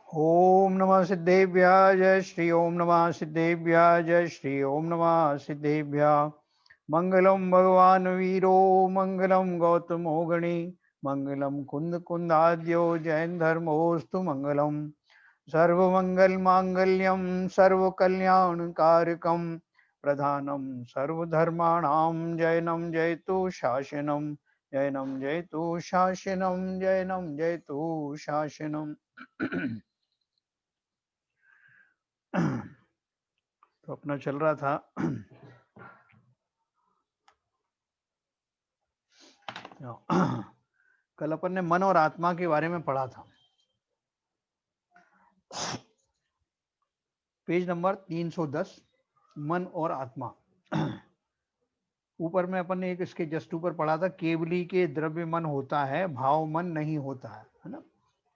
ओम नमः सिद्धेभ्यः जय श्री ओम नमः सिद्धेभ्यः जय श्री ओम नमः सिद्धेभ्यः। मंगलम भगवान वीरो मंगलम गौतमो गणी मंगलम कुंद कुंदाद्यो जैन धर्मोस्तु मंगलम। सर्वमंगल मांगल्यम सर्वकल्याणकारकम प्रधानम सर्वधर्माणां जैनम जयतु शासनम। जैनम जयतु शासनम जैनम जयतु शासनम। तो अपना चल रहा था कल अपन ने मन और आत्मा के बारे में पढ़ा था। पेज नंबर 310, मन और आत्मा। ऊपर में अपन ने एक इसके जस्ट ऊपर पढ़ा था, केवली के द्रव्य मन होता है, भाव मन नहीं होता है ना।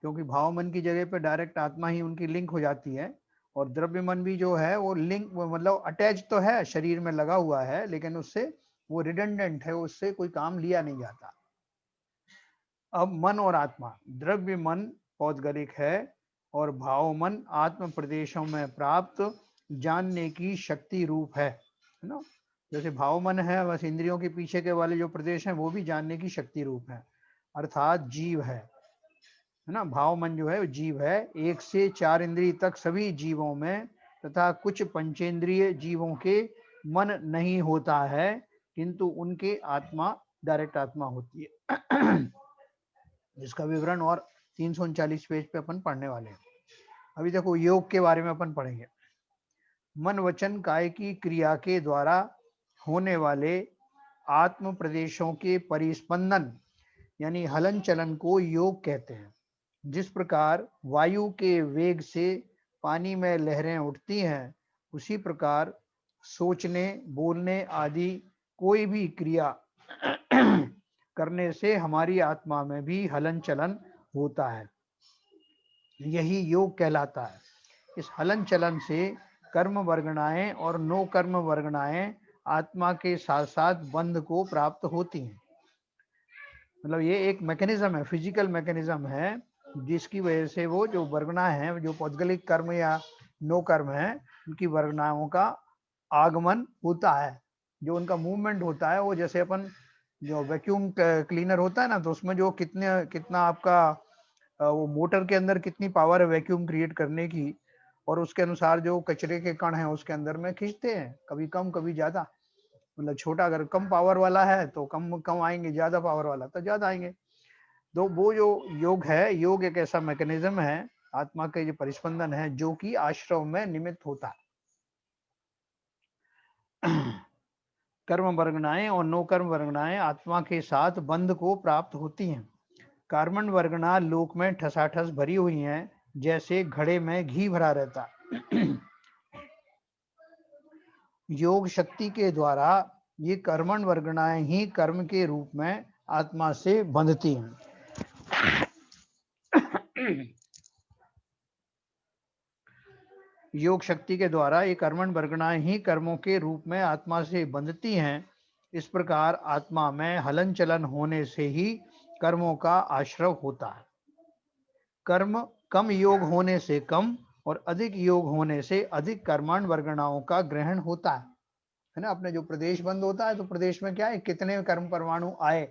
क्योंकि भाव मन की जगह पे डायरेक्ट आत्मा ही उनकी लिंक हो जाती है, और द्रव्य मन भी जो है वो लिंक मतलब अटैच तो है, शरीर में लगा हुआ है, लेकिन उससे वो रिडंडेंट है, उससे कोई काम लिया नहीं जाता। अब मन और आत्मा, द्रव्य मन पौद्गलिक है और भाव मन आत्म प्रदेशों में प्राप्त जानने की शक्ति रूप है ना। जैसे भाव मन है, बस इंद्रियों के पीछे के वाले जो प्रदेश हैं वो भी जानने की शक्ति रूप है, अर्थात जीव है ना। भाव मन जो है वो जीव है, 1 से 4 इंद्रिय तक सभी जीवों में, तथा कुछ पंचेंद्रिय जीवों के मन नहीं होता है, किंतु उनके आत्मा डायरेक्ट आत्मा होती है। जिसका विवरण और 339 पेज पे अपन पढ़ने वाले हैं। अभी देखो योग के बारे में अपन पढ़ेंगे। मन वचन काय की क्रिया के द्वारा होने वाले आत्म प्रदेशों के परिस्पंदन यानी हलन चलन को योग कहते हैं। जिस प्रकार वायु के वेग से पानी में लहरें उठती हैं, उसी प्रकार सोचने, बोलने आदि कोई भी क्रिया करने से हमारी आत्मा में भी हलन चलन होता है, यही योग कहलाता है। इस हलन चलन से कर्म वर्गणाएं और नो कर्म वर्गणाएं आत्मा के साथ साथ बंध को प्राप्त होती हैं। मतलब ये एक मैकेनिज्म है, फिजिकल मैकेनिज्म है, जिसकी वजह से वो जो वर्गना है, जो पौद्गलिक कर्म या नो कर्म है, उनकी वर्गनाओं का आगमन होता है। जो उनका मूवमेंट होता है, वो जैसे अपन जो वैक्यूम क्लीनर होता है ना, तो उसमें जो कितना आपका वो मोटर के अंदर कितनी पावर है वैक्यूम क्रिएट करने की, और उसके अनुसार जो कचरे के कण हैं उसके अंदर में खींचते हैं, कभी कम कभी ज्यादा। मतलब छोटा अगर कम पावर वाला है तो कम कम आएंगे, ज्यादा पावर वाला तो ज्यादा आएंगे। तो वो जो योग है, योग एक ऐसा मैकेनिज्म है, आत्मा के जो परिस्पंदन है, जो कि आश्रव में निमित्त होता है। कर्म वर्गनाएं और नो कर्म वर्गनाएं आत्मा के साथ बंध को प्राप्त होती हैं। कार्बन वर्गना लोक में ठसाठस भरी हुई हैं, जैसे घड़े में घी भरा रहता। योग शक्ति के द्वारा ये कर्मण वर्गनाएं ही कर्म के रूप में आत्मा से बंधती हैं। योग शक्ति के द्वारा ये कर्मण वर्गनाएं ही कर्मों के रूप में आत्मा से बंधती हैं। इस प्रकार आत्मा में हलन चलन होने से ही कर्मों का आश्रव होता है। कर्म कम योग होने से कम और अधिक योग होने से अधिक कर्माण वर्गणाओं का ग्रहण होता है ना। अपने जो प्रदेश बंद होता है, तो प्रदेश में क्या है, कितने कर्म परमाणु आए,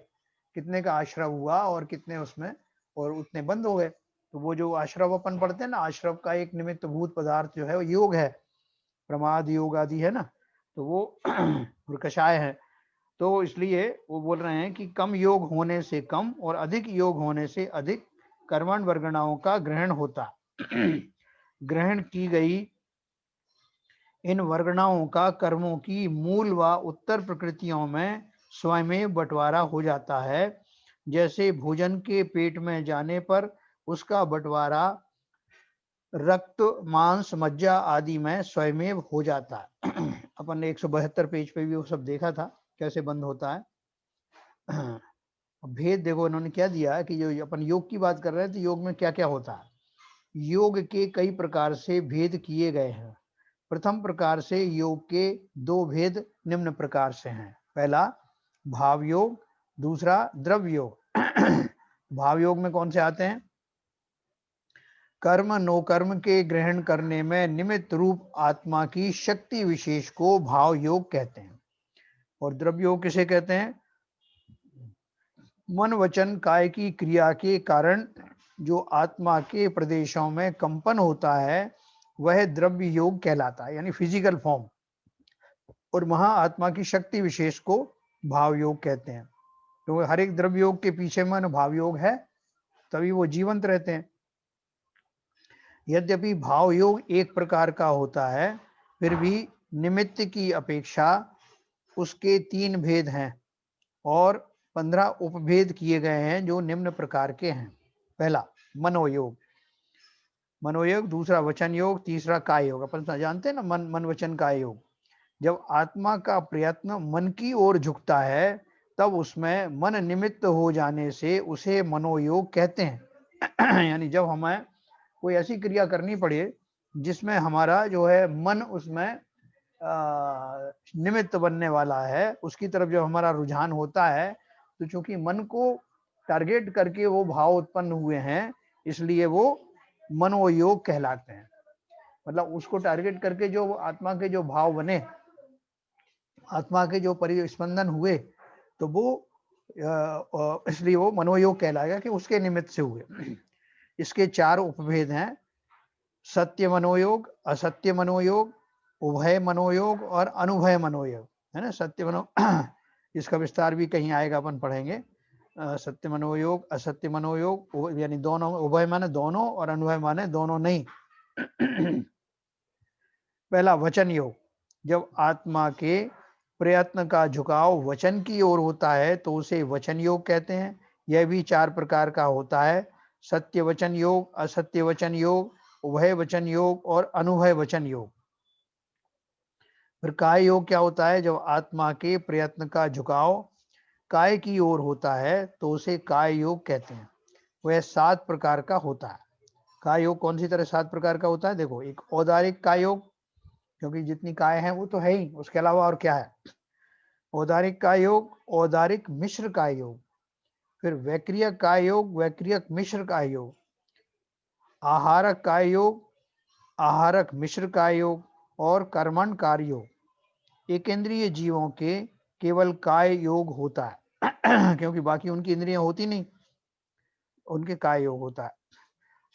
कितने का आश्रव हुआ और कितने उसमें, और उतने बंद हो गए। तो वो जो आश्रव अपन पढ़ते हैं ना, आश्रव का एक निमित्त भूत पदार्थ जो है वो योग है, प्रमाद योग आदि है ना, तो वो कषाय है। तो इसलिए वो बोल रहे हैं कि कम योग होने से कम और अधिक योग होने से अधिक कर्मण वर्गणाओं का ग्रहण होता। ग्रहण की गई इन वर्गणाओं का कर्मों की मूल व उत्तर प्रकृतियों में स्वयं बंटवारा हो जाता है। जैसे भोजन के पेट में जाने पर उसका बंटवारा रक्त, मांस, मज्जा आदि में स्वयं हो जाता है। अपन ने 172 पेज पे भी वो सब देखा था, कैसे बंद होता है। भेद देखो इन्होंने क्या दिया कि जो अपन योग की बात कर रहे हैं, तो योग में क्या क्या होता है। योग के कई प्रकार से भेद किए गए हैं। प्रथम प्रकार से योग के 2 भेद निम्न प्रकार से हैं। पहला भाव योग, दूसरा द्रव्य योग। भाव योग में कौन से आते हैं, कर्म नो कर्म के ग्रहण करने में निमित्त रूप आत्मा की शक्ति विशेष को भाव योग कहते हैं। और द्रव्य योग किसे कहते हैं? मन वचन काय की क्रिया के कारण जो आत्मा के प्रदेशों में कंपन होता है वह द्रव्य योग कहलाता है, यानी फिजिकल फॉर्म। और वहां आत्मा की शक्ति विशेष को भाव योग कहते हैं। तो हर एक द्रव्य योग के पीछे में भाव योग है, तभी वो जीवंत रहते हैं। यद्यपि भाव योग एक प्रकार का होता है, फिर भी निमित्त की अपेक्षा उसके 3 भेद हैं और 15 उपभेद किए गए हैं जो निम्न प्रकार के हैं। पहला मनोयोग, मनोयोग। दूसरा वचन योग। तीसरा काय योग। अपन जानते हैं ना, मन वचन काय योग। जब आत्मा का प्रयत्न मन की ओर झुकता है तब उसमें मन निमित्त हो जाने से उसे मनोयोग कहते हैं। यानी जब हमें कोई ऐसी क्रिया करनी पड़े जिसमें हमारा जो है मन उसमें निमित्त बनने वाला है, उसकी तरफ जब हमारा रुझान होता है, तो चूंकि मन को टारगेट करके वो भाव उत्पन्न हुए हैं, इसलिए वो मनोयोग कहलाते हैं। मतलब उसको टारगेट करके जो आत्मा के जो भाव बने, आत्मा के जो परिस्पंदन हुए, तो वो इसलिए वो मनोयोग कहलाएगा कि उसके निमित्त से हुए। इसके 4 उपभेद हैं: सत्य मनोयोग, असत्य मनोयोग, उभय मनोयोग और अनुभय मनोयोग, है ना। सत्य मनो इसका विस्तार भी कहीं आएगा, अपन पढ़ेंगे। सत्य मनोयोग, असत्य मनोयोग, यानी दोनों, उभय माने दोनों और अनुभय माने दोनों नहीं। पहला वचन योग। जब आत्मा के प्रयत्न का झुकाव वचन की ओर होता है तो उसे वचन योग कहते हैं। यह भी 4 प्रकार का होता है: सत्य वचन योग, असत्य वचन योग, उभय वचन योग और अनुभय वचन योग। फिर काय योग क्या होता है? जब आत्मा के प्रयत्न का झुकाव काय की ओर होता है तो उसे काय योग कहते हैं। वह 7 प्रकार का होता है। काय योग कौन सी तरह 7 प्रकार का होता है? देखो, एक औदारिक काय योग, क्योंकि जितनी काय है वो तो है ही, उसके अलावा और क्या है। औदारिक काय योग, औदारिक मिश्र काय योग। फिर वैक्रियक काय योग, वैक्रियक मिश्र काय योग। आहारक काय योग, आहारक मिश्र काय योग और कर्मण कार्य योग। एकेंद्रिय जीवों के केवल काय योग होता है क्योंकि बाकी उनकी इंद्रियां होती नहीं, उनके काय योग होता है।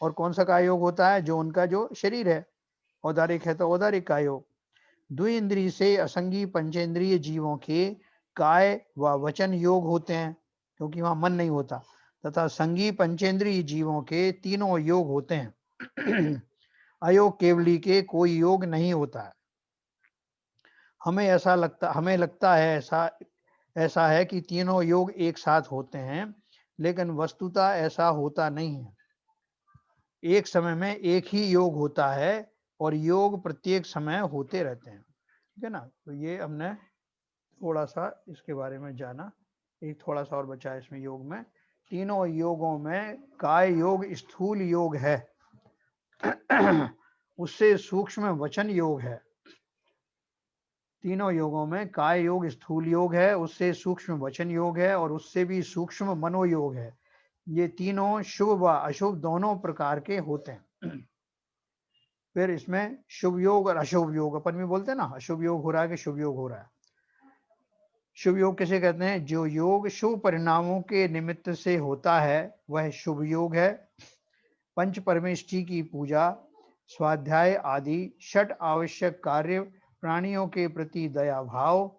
और कौन सा काय योग होता है? जो उनका जो शरीर है, औदारिक है तो औदारिक काय योग। द्विइंद्रिय से असंगी पंचेंद्रिय जीवों के काय व वचन योग होते हैं, क्योंकि वहां मन नहीं होता। तथा संगी पंचेंद्रिय जीवों के तीनों योग होते हैं। अयोग केवली के कोई योग नहीं होता है। हमें लगता है ऐसा है कि तीनों योग एक साथ होते हैं, लेकिन वस्तुतः ऐसा होता नहीं है। एक समय में एक ही योग होता है और योग प्रत्येक समय होते रहते हैं। ठीक है ना। तो ये हमने थोड़ा सा इसके बारे में जाना। एक थोड़ा सा और बचा है इसमें योग में। तीनों योगों में काय योग स्थूल योग है, उससे सूक्ष्म वचन योग है। तीनों योगों में काय योग स्थूल योग है, उससे सूक्ष्म वचन योग है और उससे भी सूक्ष्म मनोयोग है। ये तीनों शुभ व अशुभ दोनों प्रकार के होते हैं। फिर इसमें शुभ योग और अशुभ योग, अपन भी बोलते हैं ना, अशुभ योग हो रहा है कि शुभ योग हो रहा है। शुभ योग किसे कहते हैं? जो योग शुभ परिणामों के निमित्त से होता है वह शुभ योग है। पंच परमेष्ठी की पूजा, स्वाध्याय आदि 6 आवश्यक कार्य, प्राणियों के प्रति दया भाव,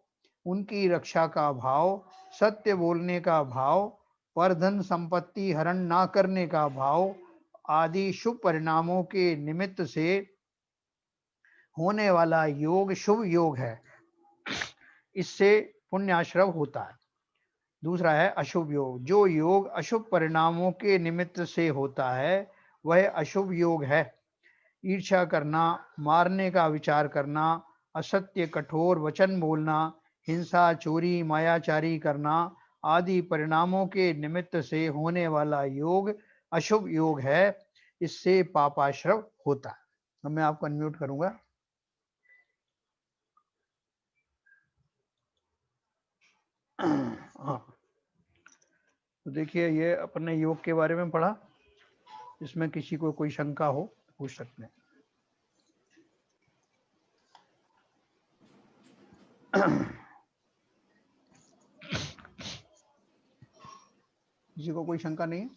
उनकी रक्षा का भाव, सत्य बोलने का भाव, पर धन संपत्ति हरण ना करने का भाव आदि शुभ परिणामों के निमित्त से होने वाला योग शुभ योग है। इससे पुण्याश्रव होता है। दूसरा है अशुभ योग। जो योग अशुभ परिणामों के निमित्त से होता है वह अशुभ योग है। ईर्ष्या करना, मारने का विचार करना, असत्य कठोर वचन बोलना, हिंसा, चोरी, मायाचारी करना आदि परिणामों के निमित्त से होने वाला योग अशुभ योग है। इससे पापाश्रव होता है। अब मैं आपको अनम्यूट करूंगा। हाँ, तो देखिए, ये अपने योग के बारे में पढ़ा। इसमें किसी को कोई शंका हो पूछ सकते हैं। किसी को कोई शंका नहीं है?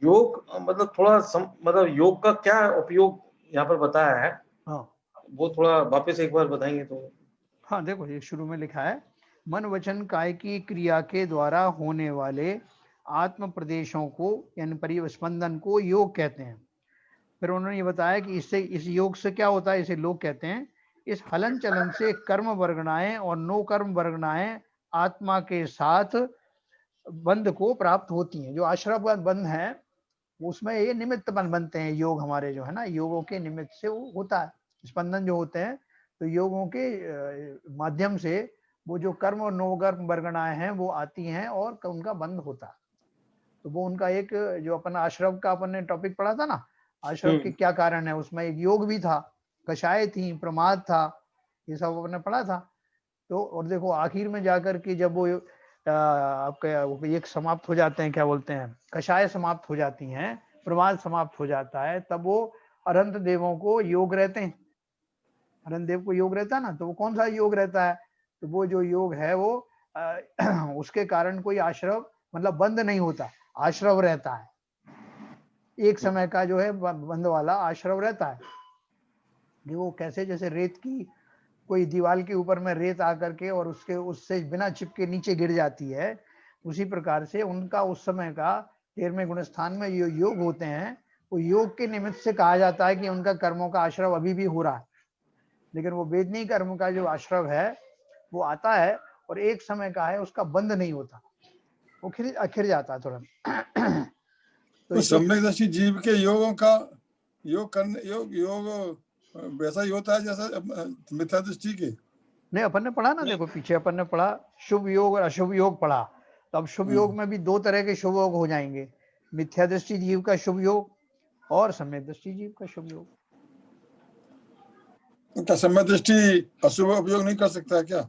योग मतलब थोड़ा मतलब योग का क्या उपयोग यहाँ पर बताया है, हाँ वो थोड़ा वापस एक बार बताएंगे तो। हाँ देखो, ये शुरू में लिखा है, मन वचन काय की क्रिया के द्वारा होने वाले आत्म प्रदेशों को यानी परिस्पंदन को योग कहते हैं। फिर उन्होंने ये बताया कि इससे, इस योग से क्या होता है, इसे लोग कहते हैं, इस हलन चलन से कर्म वर्गणाएं और नो कर्म वर्गणाएं आत्मा के साथ बंध को प्राप्त होती हैं। जो आश्रम बंध है उसमें ये निमित्त बन बनते हैं, योग हमारे जो है ना, योगों के निमित्त से वो होता है स्पंदन जो होते हैं। तो योगों के माध्यम से वो जो कर्म और नवकर्म वर्गणाएं हैं वो आती हैं और उनका बंध होता है। तो वो उनका एक, जो अपन आश्रम का अपन ने टॉपिक पढ़ा था ना, आश्रम के क्या कारण है, उसमें एक योग भी था, कषाय थी, प्रमाद था, ये सब अपन ने पढ़ा था। तो और देखो आखिर में जाकर के जब वो आपका एक समाप्त हो जाते हैं, क्या बोलते हैं, कषाय समाप्त हो जाती हैं, प्रमाद समाप्त हो जाता है, तब वो अनंत देवों को योग रहते हैं, अनंत देव को योग रहता है ना। तो वो कौन सा योग रहता है, तो वो जो योग है वो उसके कारण कोई आश्रव मतलब बंद नहीं होता, आश्रव रहता है, एक समय का जो है बंद वाला आश्रव रहता है। कि वो कैसे, जैसे रेत की कोई दीवार के ऊपर में रेत आकर के और उसके उससे बिना चिपके नीचे गिर जाती है, उसी प्रकार से उनका उस समय का 13वें गुण स्थान में जो योग होते हैं, वो योग के निमित्त से कहा जाता है कि उनका कर्मों का आश्रव अभी भी हो रहा है। लेकिन वो वेदनीय कर्म का जो आश्रव है वो आता है और एक समय का है, उसका बंद नहीं होता, वो खिर जाता है तुरंत। तो सम्यकदर्शी जीव के योगों का योग करने योग वैसा ही होता है जैसा मिथ्या दृष्टि के? नहीं, अपन ने पढ़ा ना, देखो पीछे अपन ने पढ़ा शुभ योग और अशुभ योग पढ़ा। तो अब शुभ योग में भी दो तरह के शुभ योग हो जाएंगे, मिथ्या दृष्टि जीव का शुभ योग और सम्यक दृष्टि जीव का शुभ योग। क्या सम्यक दृष्टि अशुभ उपयोग नहीं कर सकता है क्या?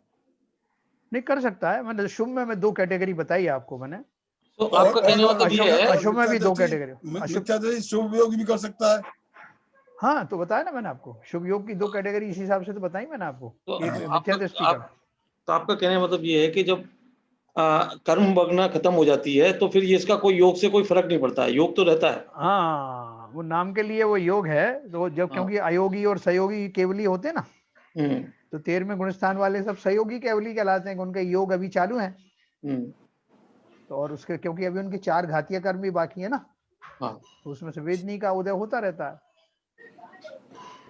नहीं कर सकता है, मैंने शुभ में मैं दो कैटेगरी बताई आपको मैंने। तो आपका कहने का मतलब ये है, अशुभ में भी दो कैटेगरी, मिथ्या दृष्टि शुभ उपयोग भी कर सकता है। हाँ तो बताया ना मैंने आपको, शुभ योग की दो कैटेगरी इस हिसाब से तो बताई मैंने आपको। तो एक मिथ्या दृष्टि का। तो आपका कहने का मतलब ये है कि जब कर्म वगना खत्म हो जाती है तो फिर ये इसका कोई योग से कोई फर्क नहीं पड़ता है, योग तो रहता है। हाँ वो नाम के लिए वो योग है, तो जब क्योंकि अयोगी और सहयोगी केवली होते हैं ना, तो 13वें गुणस्थान वाले सब सहयोगी केवली कहलाते हैं, उनके योग अभी चालू हैं। तो और उसके क्योंकि अभी उनके 4 घातीय कर्म भी बाकी है ना, तो उसमें से वेदनी का उदय होता रहता है।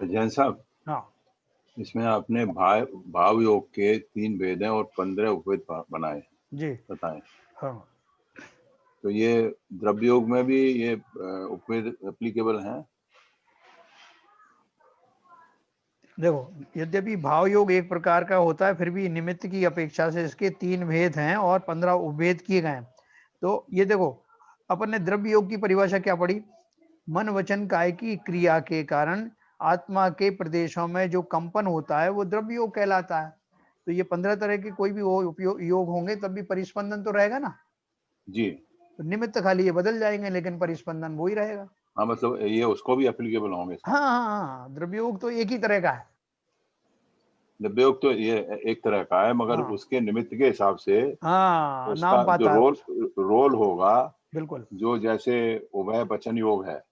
जैन साहब, हाँ इसमें आपने भाव योग के 3 भेद हैं और 15 उपवेद बनाए जी बताए। हाँ तो ये द्रव्य योग में भी ये उपवेद एप्लीकेबल हैं? देखो यद्यपि भाव योग एक प्रकार का होता है, फिर भी निमित्त की अपेक्षा से इसके 3 भेद हैं और 15 उपभेद किए गए हैं। तो ये देखो अपन ने द्रव्य योग की परिभाषा क्या पढ़ी, मन वचन काय की क्रिया के कारण आत्मा के प्रदेशों में जो कंपन होता है वो द्रव्य योग कहलाता है। तो ये 15 तरह के कोई भी योग होंगे तब भी परिस्पंदन तो रहेगा ना जी। तो निमित्त खाली ये बदल जाएंगे लेकिन परिस्पंदन वो ही रहेगा। हाँ मतलब ये उसको भी एप्लीकेबल होंगे। हाँ द्रव्य योग तो एक ही तरह का है, द्रव्य योग तो ये एक तरह का है, मगर उसके निमित्त के हिसाब से उसका नाम पाता जो रोल होगा, बिल्कुल, जो जैसे उभय वचन योग है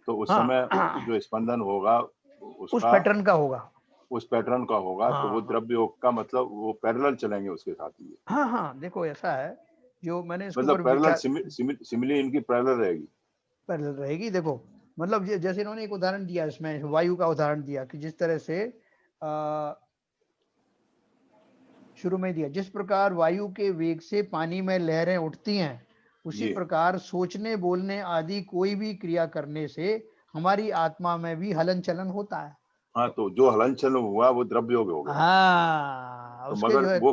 तो उस समय जो स्पंदन होगा उसका उस पैटर्न का होगा, उस पैटर्न का होगा। तो वो द्रव्य योग का मतलब वो पैरेलल चलेंगे उसके साथ ही। हाँ देखो ऐसा है, जो मैंने इसके मतलब ऊपर पैरेलल सिमिली इनकी पैरेलल रहेगी। पैरेलल रहेगी। देखो मतलब जैसे इन्होंने एक उदाहरण दिया, इसमें वायु का उदाहरण दिया कि जिस तरह से शुरू में दिया, जिस प्रकार वायु के वेग से पानी में लहरें उठती हैं, उसी प्रकार सोचने बोलने आदि कोई भी क्रिया करने से हमारी आत्मा में भी हलन चलन होता है। हाँ तो जो हलन चलन हुआ वो द्रव्य योग हो गया। हाँ तो मगर वो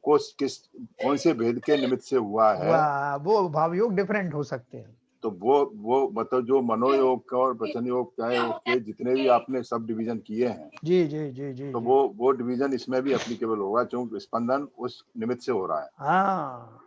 कौन से भेद के निमित्त से हुआ है, वो भाव योग डिफरेंट हो सकते हैं। तो वो मतलब जो मनोयोग और वचन योग क्या योग के जितने भी आपने सब डिवीजन किए हैं, जी जी जी जी तो वो डिवीजन इसमें भी एप्लीकेबल होगा क्योंकि स्पंदन उस निमित्त से हो रहा है। हाँ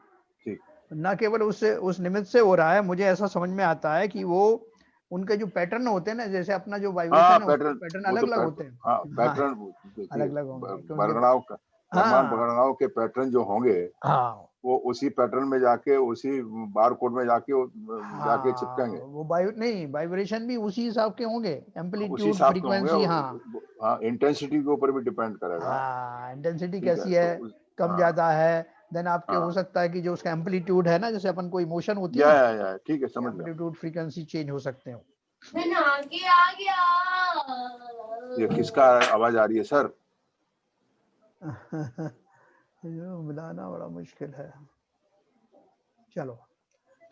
ठीक। ना केवल उस निमित्त से हो रहा है, मुझे ऐसा समझ में आता है कि वो उनके जो पैटर्न होते हैं ना, जैसे अपना जो हाँ वाइब्रेशन है उसके पैटर्न, पैटर्न वो अलग तो अलग होते हैं। हाँ हाँ, पैटर्न देखिए, अलग अलग होंगे क्योंकि बरगड़ाओं का, ब्रह्मांड हाँ बरगड़ाओं के पैटर्न जो होंगे हाँ वो उसी पैटर्न में जाके, उसी बार कोड में जाके जाके हाँ, चिपकेंगे, वो नहीं, वाइब्रेशन भी उसी हिसाब के होंगे, उसी एम्पलीट्यूड, हिसाब के होंगे। फ्रीक्वेंसी। हाँ हाँ इंटेंसिटी के ऊपर भी डिपेंड करेगा। हाँ, इंटेंसिटी ठीक है कैसी है, तो कम हाँ ज्यादा है। देन आपके हो हाँ, सकता है कि जो उसका एम्पलीट्यूड है ना, जैसे अपन कोई इमोशन होती है ना, ठीक है समझ गया। एम्पलीट्यूड फ्रीक्वेंसी चेंज हो सकते हैं। मैं आगे आ गया। ये किसका आवाज आ रही है सर? मिलाना बड़ा मुश्किल है। चलो,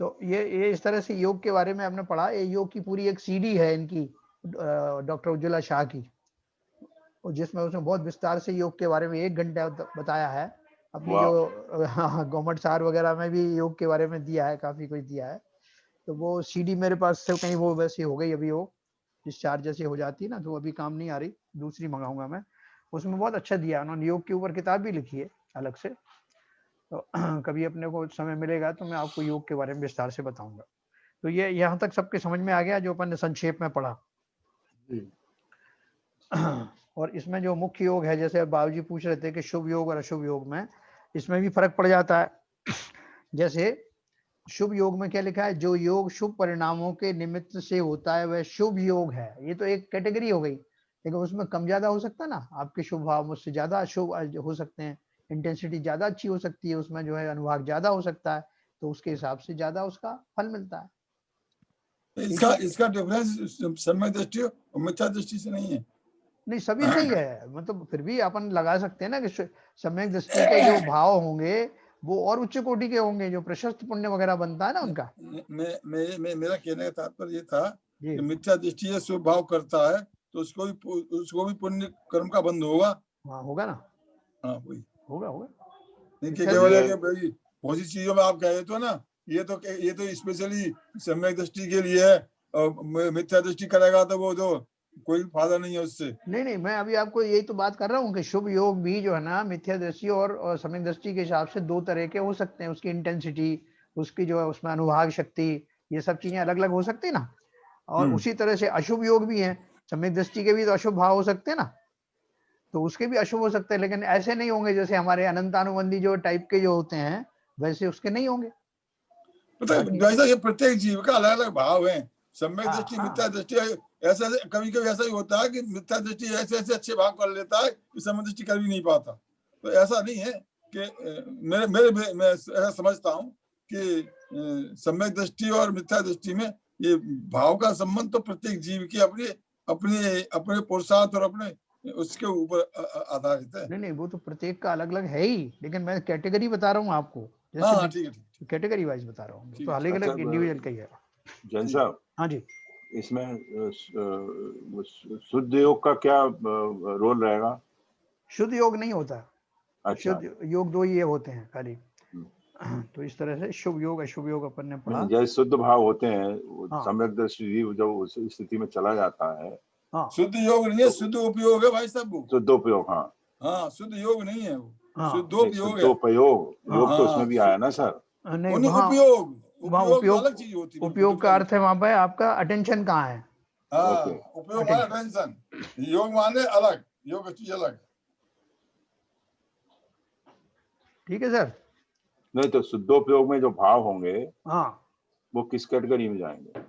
तो ये इस तरह से योग के बारे में आपने पढ़ा। ये योग की पूरी एक सीडी है इनकी, डॉक्टर उज्ज्वला शाह की, जिसमें उसने बहुत विस्तार से योग के बारे में 1 घंटा बताया है। अपनी जो गवर्नमेंट सार वगैरह में भी योग के बारे में दिया है, काफी कुछ दिया है। तो वो सीडी मेरे पास से कहीं वो वैसी हो गई, अभी वो डिस्चार्ज जैसी हो जाती है ना, तो अभी काम नहीं आ रही, दूसरी मंगाऊंगा मैं। उसमें बहुत अच्छा दिया उन्होंने, योग के ऊपर किताब भी लिखी है अलग से। तो कभी अपने को समय मिलेगा तो मैं आपको योग के बारे में विस्तार से बताऊंगा। तो ये यहाँ तक सबके समझ में आ गया जो अपन ने संक्षेप में पढ़ा। और इसमें जो मुख्य योग है, जैसे बाबूजी पूछ रहे थे कि शुभ योग और अशुभ योग में, इसमें भी फर्क पड़ जाता है। जैसे शुभ योग में क्या लिखा है, जो योग शुभ परिणामों के निमित्त से होता है वह शुभ योग है। ये तो एक कैटेगरी हो गई, लेकिन उसमें कम ज्यादा हो सकता है ना, आपके शुभ भाव मुझसे ज्यादा अशुभ हो सकते हैं, इंटेंसिटी ज्यादा अच्छी हो सकती है, उसमें जो है अनुभाग ज्यादा हो सकता है, तो उसके हिसाब से ज्यादा उसका फल मिलता है। इसका डिफरेंस सम्यक दृष्टि और मिथ्या दृष्टि से नहीं है? नहीं, सभी सही है, मतलब फिर भी अपन लगा सकते हैं ना कि सम्यक दृष्टि के जो भाव होंगे वो और उच्च कोटि के होंगे, जो प्रशस्त पुण्य वगैरह बनता है ना उनका। मेरा कहने का तात्पर्य ये था जी, कि मिथ्या दृष्टि है शुभ भाव करता है तो उसको भी पुण्य कर्म का बंध होगा। हाँ होगा ना, हाँ वही होगा होगा। नहीं कि केवल है कि भाई बहुत सी चीजों में आप कह रहे थे ना, ये तो स्पेशली सम्यक दृष्टि के लिए है, और मिथ्या दृष्टि करेगा तो वो तो कोई फायदा नहीं है उससे। नहीं, मैं अभी आपको यही तो बात कर रहा हूँ कि शुभ योग भी जो है ना, मिथ्या दृष्टि और सम्यक दृष्टि के हिसाब से 2 तरह के हो सकते हैं। उसकी इंटेंसिटी, उसकी जो है उसमें अनुभाग शक्ति, ये सब चीजें अलग अलग हो सकती है ना। और उसी तरह से अशुभ योग भी है, सम्यक दृष्टि के भी तो अशुभ भाव हो सकते हैं ना, तो उसके भी अशुभ हो सकते हैं, लेकिन ऐसे नहीं होंगे जैसे हमारे अनंतानुबंधी जो टाइप के जो होते हैं वैसे उसके नहीं होंगे। वैसा ये प्रत्येक जीव का अलग अलग भाव है, सम्यक दृष्टि मिथ्या दृष्टि। ऐसा कभी कभी ऐसा ही होता है कि मिथ्या दृष्टि ऐसे ऐसे अच्छे भाव कर लेता है कि सम्यक दृष्टि कर भी नहीं पाता। तो ऐसा नहीं है कि मैं ऐसा समझता हूँ कि सम्यक दृष्टि और मिथ्या दृष्टि में ये भाव का संबंध तो प्रत्येक जीव की अपने अपने अपने पुरुषार्थ और अपने उसके ऊपर आधारित है। नहीं, वो तो प्रत्येक का अलग अलग है ही, लेकिन मैं कैटेगरी बता रहा हूँ आपको, हाँ ठीक है, कैटेगरी वाइज बता रहा हूँ, तो अलग अच्छा, अलग इंडिविजुअल का ही है। जैन साहब, हाँ जी, इसमें शुद्ध योग का क्या रोल रहेगा? शुद्ध योग नहीं होता। अच्छा, शुद्ध योग 2 ही होते हैं खाली। तो इस तरह से शुभ योग अशुभ योग अपन ने पढ़ा। जैसे शुद्ध भाव होते हैं, हाँ, सम्यक दृष्टि जब उस स्थिति में चला जाता है, हाँ, शुद्ध योग नहीं है, शुद्ध उपयोग है भाई साहब वो। शुद्धोपयोग, हाँ हाँ शुद्ध योग नहीं है वो, हाँ, शुद्धोपयोग है। शुद्धोपयोग, योग तो हाँ उसमें भी आया ना सर? नहीं, वहाँ वहाँ उपयोग तो अलग चीज होती है, उपयोग का अर्थ है वहां पे आपका अटेंशन कहाँ है। हाँ उपयोग माने अटेंशन, योग माने अलग, योग चीज अलग है। ठीक है सर। नहीं तो शुद्धोपयोग में जो भाव होंगे, हाँ, वो किस कैटेगरी में जाएंगे?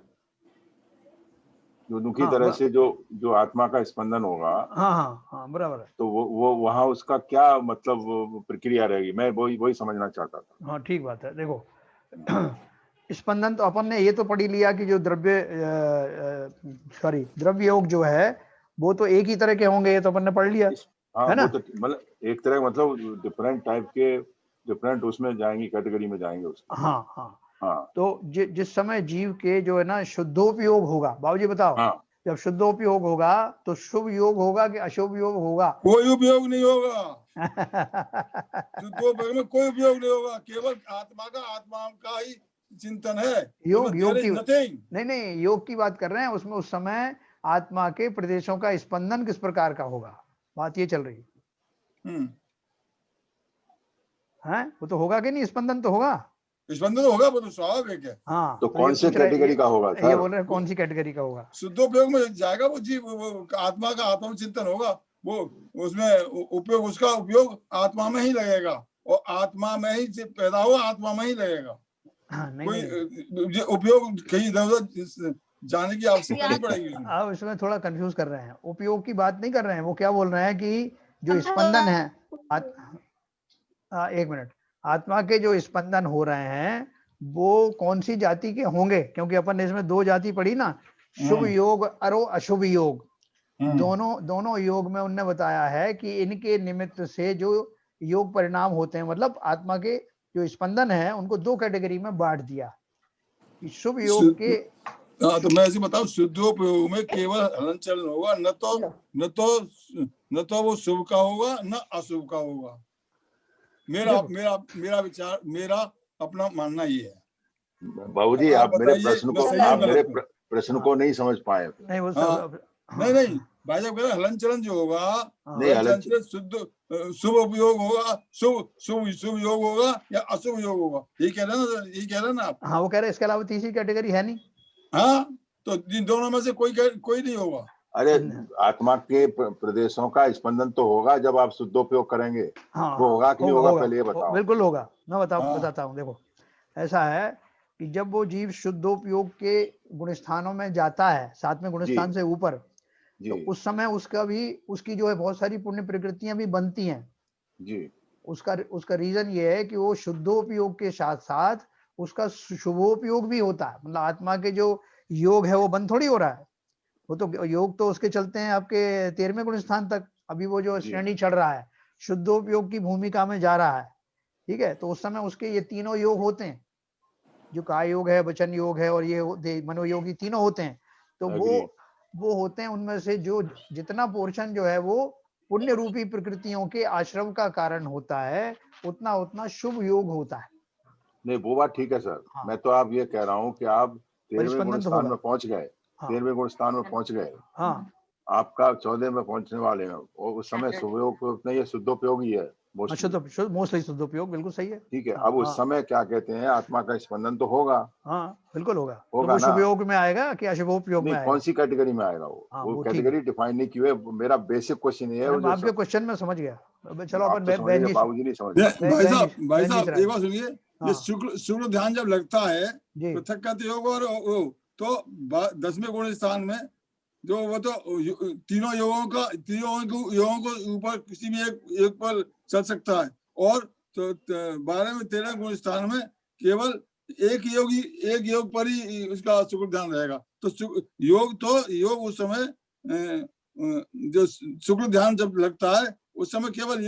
जो दुखी तरह से जो आत्मा का स्पंदन होगा, हाँ, बराबर है। तो वो वहां उसका क्या मतलब प्रक्रिया रहेगी? मैं वही समझना चाहता था। हाँ, ठीक बात है। देखो, स्पंदन तो अपन ने ये तो पढ़ ही लिया कि जो द्रव्य योग जो है वो तो एक ही तरह के होंगे, ये तो अपन ने पढ़ लिया, हाँ है ना। वो तो मतलब एक तरह मतलब डिफरेंट टाइप के, डिफरेंट उसमें जाएंगी, कैटेगरी में जाएंगे उसके। हाँ, तो जिस समय जीव के जो है ना शुद्धोपयोग होगा, बाबूजी बताओ, जब शुद्धोपयोग होगा तो शुभ योग होगा कि अशुभ योग होगा? कोई उपयोग नहीं होगा। शुद्धोपयोग में कोई उपयोग नहीं होगा, केवल आत्मा का ही चिंतन है। योग की नहीं, योग की बात कर रहे हैं। उसमें उस समय आत्मा के प्रदेशों का स्पंदन किस प्रकार का होगा, बात ये चल रही है। वो तो होगा कि नहीं, स्पंदन तो होगा। स्पंदन होगा, वो तो स्वाभाविक है। हाँ, तो कौन सी कैटेगरी का होगा ये बोल रहे हैं कौन सी कैटेगरी का होगा? शुद्धोपयोग में जाएगा वो जीव, वो आत्मा का आत्मचिंतन होगा, वो उसमें उपयोग, उसका उपयोग आत्मा में ही लगेगा और आत्मा में ही पैदा हुआ, आत्मा में ही लगेगा। कोई उपयोग कहीं इधर जाने की आवश्यकता नहीं पड़ेगी। आप इसमें थोड़ा कंफ्यूज कर रहे हैं, उपयोग की बात नहीं कर रहे हैं। वो क्या बोल रहे हैं कि जो स्पंदन है, एक मिनट, आत्मा के जो स्पंदन हो रहे हैं वो कौन सी जाति के होंगे? क्योंकि अपन ने इसमें दो जाति पढ़ी ना, शुभ योग और अशुभ योग। दोनों योग में उन्होंने बताया है कि इनके निमित्त से जो योग परिणाम होते हैं, मतलब आत्मा के जो स्पंदन है उनको दो कैटेगरी में बांट दिया। शुभ योग के, तो मैं ऐसे बताऊं, शुद्धोपयोग में केवल हलन चलन होगा, न तो वो शुभ का होगा न अशुभ का होगा। मेरा विचार, मेरा अपना मानना ये है। बाबूजी, आप मेरे प्रश्न को नहीं समझ पाए। नहीं भाई साहब, हलन चलन जो होगा, हलन चलन शुद्ध शुभ उपयोग होगा, शुभ योग होगा या अशुभ योग होगा, यही कह रहे ना आप? हाँ, वो कह रहे हैं इसके अलावा तीसरी कैटेगरी है नहीं। हाँ, तो इन दोनों में से कोई नहीं होगा। अरे आत्मा के प्रदेशों का स्पंदन तो होगा जब आप शुद्धोपयोग करेंगे। हाँ, वो होगा कि नहीं होगा, पहले ये बताओ। बिल्कुल होगा, मैं बताता हूँ। देखो, ऐसा है कि जब वो जीव शुद्धोपयोग के गुणस्थानों में जाता है, साथ में गुणस्थान से ऊपर, तो उस समय उसकी जो है बहुत सारी पुण्य प्रकृतियां भी बनती हैं जी। उसका रीजन ये है कि वो शुद्धोपयोग के साथ साथ उसका शुभोपयोग भी होता है। मतलब आत्मा के जो योग है वो बंद थोड़ी हो रहा है, वो तो योग तो उसके चलते हैं आपके 13वें गुण स्थान तक। अभी वो जो श्रेणी चढ़ रहा है, शुद्धोपयोग की भूमिका में जा रहा है, ठीक है। तो उस समय उसके ये तीनों योग होते हैं, जो काय योग है, वचन योग है और ये मनोयोगी, तीनों होते हैं। तो वो होते हैं, उनमें से जो जितना पोर्शन जो है वो पुण्य रूपी प्रकृतियों के आश्रम का कारण होता है, उतना शुभ योग होता है। नहीं, वो बात ठीक है सर। हाँ। मैं तो आप ये कह रहा हूँ कि आप 13वें गुण स्थान में पहुंच गए। हाँ। 13वें गुण स्थान में पहुंच गए। हाँ। आपका 14 में पहुंचने वाले हैं, और उस समय शुभोपयोग नहीं, ये शुद्धोपयोग ही है। मोस्टली शुद्धोपयोग, बिल्कुल सही है। ठीक है। अब उस समय क्या कहते हैं, आत्मा का स्पंदन तो होगा। हाँ, बिल्कुल होगा। तो वो शुभ योग में आएगा कि अशुभोपयोग में आएगा? कौन सी कैटेगरी में आएगा वो कैटेगरी डिफाइन नहीं की है। मेरा बेसिक क्वेश्चन ये है। आपके क्वेश्चन में समझ गया। चलो अपन बाबूजी नहीं समझ। भाई साहब एक बात सुनिए, ये शुक्ल ध्यान जब लगता है पृथक योग और तो 10वें गुण स्थान में जो वो तो तीनों योगों को ऊपर किसी भी एक पर चल सकता है, और तो 12 में 13 गुण स्थान में केवल एक योग पर ही उसका शुक्र ध्यान रहेगा। तो योग उस समय जो शुक्र ध्यान जब लगता है उस समय केवल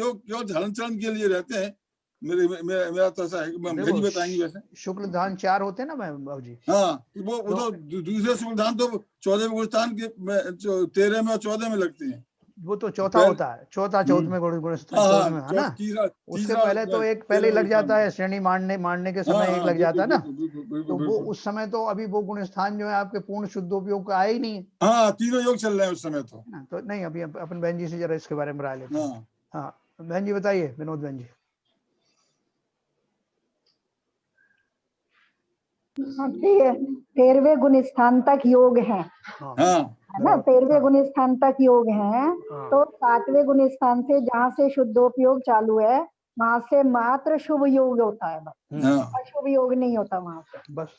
हलन चलन के लिए रहते हैं। मेरा तो ऐसा है, भैया बताएंगे। वैसे शुक्ल ध्यान 4 होते हैं ना बाबूजी? हाँ, वो तो दूसरे शुक्ल ध्यान तो 14वें गुण स्थान के 13 में और 14 में लगते हैं। वो तो चौथा होता है, चौथवें गुण स्थान है ना। उससे पहले तो एक पहले ही लग जाता है, श्रेणी मारने के समय एक लग जाता है ना। तो वो उस समय तो अभी वो गुण स्थान जो है आपके पूर्ण शुद्धोपयोग का आया ही नहीं है। हाँ, तीनों योग चल रहे हैं उस समय तो नहीं। अभी अपन बहन जी से जरा इसके बारे में राय लेते हैं। हाँ, बहन जी बताइए, विनोद बहन जी। 13वें गुण स्थान तक योग है ना, 13वें गुण स्थान तक योग है। तो 7वें गुण स्थान से जहाँ से शुद्धोपयोग चालू है वहां से मात्र शुभ योग होता है, बस अशुभ योग नहीं होता वहां से। बस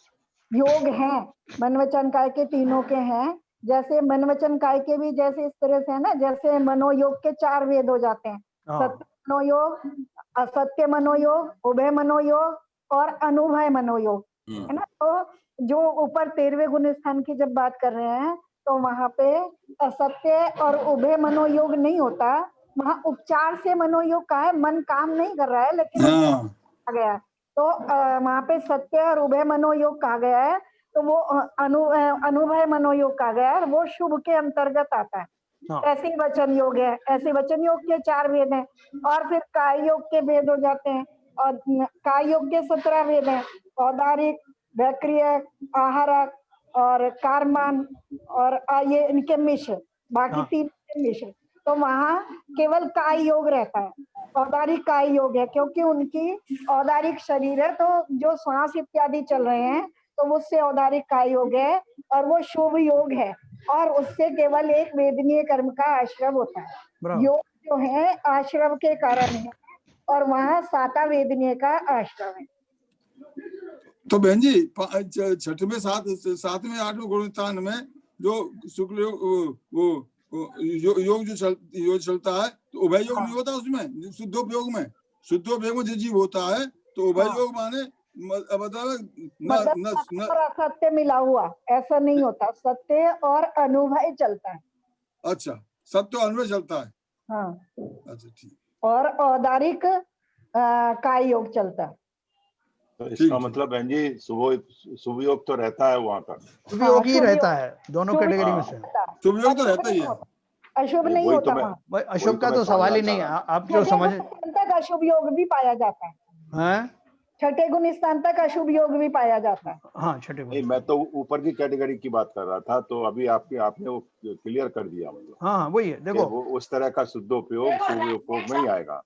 योग है मन वचन काय के तीनों के हैं। जैसे मन वचन काय के भी जैसे इस तरह से है ना, जैसे मनोयोग के 4 वेद हो जाते हैं, सत्य मनोयोग, असत्य मनोयोग, उभय मनोयोग और अनुभय मनोयोग, है ना। तो जो ऊपर 13वें गुण स्थान की जब बात कर रहे हैं तो वहां पे असत्य और उभय मनोयोग नहीं होता, वहां उपचार से मनोयोग का है। मन काम नहीं कर रहा है लेकिन कहा गया है, तो वहां पे सत्य और उभय मनोयोग कहा गया है। तो वो अनुभय मनोयोग कहा गया है, वो शुभ के अंतर्गत आता है। ऐसे ही वचन योग है, ऐसे वचन योग के 4 वेद हैं, और फिर काय योग के वेद हो जाते हैं, और काय योग के 17 वेद हैं, औदारिक, वैक्रियक, आहारक और कारमान, और ये इनके मिश्र, बाकी 3 मिश्र। तो वहाँ केवल काय योग रहता है, औदारिक काय योग है, क्योंकि उनकी औदारिक शरीर है, तो जो श्वास इत्यादि चल रहे हैं तो उससे औदारिक काय योग है और वो शुभ योग है, और उससे केवल एक वेदनीय कर्म का आश्रव होता है। योग जो है आश्रव के कारण है और वहाँ साता वेदनीय का आश्रव है। तो बहन जी छठवें सातवें आठवें गुण स्थान में जो शुक्ल योग वो योग जो चलता है तो उभय योग नहीं होता उसमें, शुद्धोपयोग में जो जीव होता है तो उभय योग माने मतलब असत्य मिला हुआ ऐसा नहीं होता, सत्य और अनुभव चलता है। अच्छा, सत्य और अनुभव चलता है। हाँ अच्छा ठीक। और औदारिक काय योग चलता है। तो इसका मतलब बहन जी शुभ योग तो रहता है वहाँ पर, शुभ योग ही रहता है दोनों कैटेगरी में से। शुभ योग तो रहता ही है, अशुभ नहीं होता वहाँ। अशुभ का तो सवाल ही नहीं है। आप जो समझ तक अशुभ योग भी पाया जाता है, छठे गुण स्थान तक अशुभ योग भी पाया जाता है। हाँ छठे गुण। मैं तो ऊपर की कैटेगरी की बात कर रहा था, तो अभी आपने वो क्लियर कर दिया। मतलब हाँ वही है, देखो वो उस तरह का शुद्धोपयोग शुभ उपयोग में ही आएगा।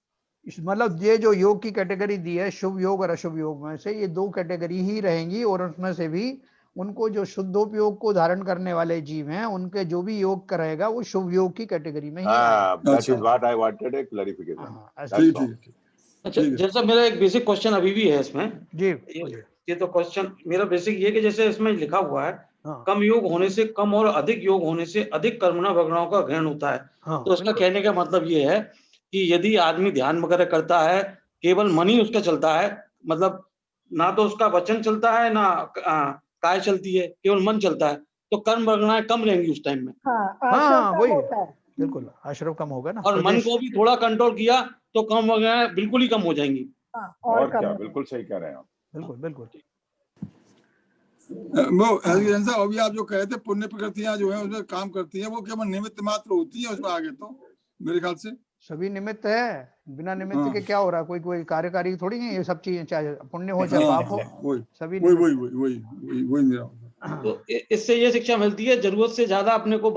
मतलब ये जो योग की कैटेगरी दी है शुभ योग और अशुभ योग में से, ये दो कैटेगरी ही रहेंगी, और उसमें से भी उनको जो शुद्धोपयोग को धारण करने वाले जीव हैं उनके जो भी योग करेगा वो शुभ योग की कैटेगरी में ही आएगा। That is what I wanted a clarification. अच्छा, जैसा मेरा एक बेसिक क्वेश्चन अभी भी है इसमें जी, ये तो क्वेश्चन मेरा बेसिक ये कि जैसे इसमें लिखा हुआ है कम योग होने से कम और अधिक योग होने से अधिक कर्मणा भगनाओं का ग्रहण होता है। तो इसका कहने का मतलब ये है कि यदि आदमी ध्यान वगैरह करता है, केवल मन ही उसका चलता है, मतलब ना तो उसका वचन चलता है ना काय चलती है, केवल मन चलता है, तो कर्म भगनाएं कम रहेंगी उस टाइम में। हाँ वही बिल्कुल आश्रव कम होगा ना। और मन को भी थोड़ा कंट्रोल किया तो कम भगनाएं बिल्कुल ही कम हो जाएंगी। और क्या, बिल्कुल सही कह रहे हैं आप। बिल्कुल वो अभी आप जो कहे थे पुण्य प्रकृतियां जो है उसमें काम करती हैं, वो केवल निमित्त मात्र होती है उसमें, आगे तो मेरे ख्याल से सभी निमित्त है, बिना निमित्त के क्या हो रहा है, कोई कार्यकारी थोड़ी है ये सब चीजें, चाहे पुण्य हो चाहे पाप हो, सभी वही। तो इससे ये शिक्षा मिलती है जरूरत से ज्यादा अपने को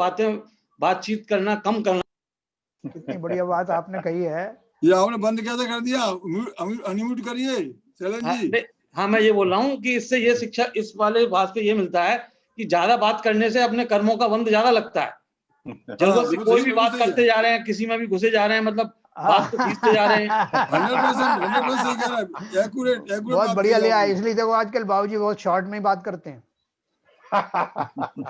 बातचीत करना कम करना। कितनी बढ़िया बात आपने कही है। ये आपने बंद कैसे कर दिया, अनम्यूट करिए चैलेंज जी। हाँ मैं ये बोल रहा हूँ कि इससे ये शिक्षा इस वाले बात पे ये मिलता है कि ज्यादा बात करने से अपने कर्मों का बंध ज्यादा लगता है। जरूरत से कोई भी बात करते जा रहे हैं, किसी में भी घुसे जा रहे हैं, मतलब बात तो खींचते जा रहे हैं। 100% सही कह रहा है, एक्यूरेट बहुत बढ़िया लिया। इसलिए देखो आजकल बाबूजी बहुत शॉर्ट में बात करते हैं।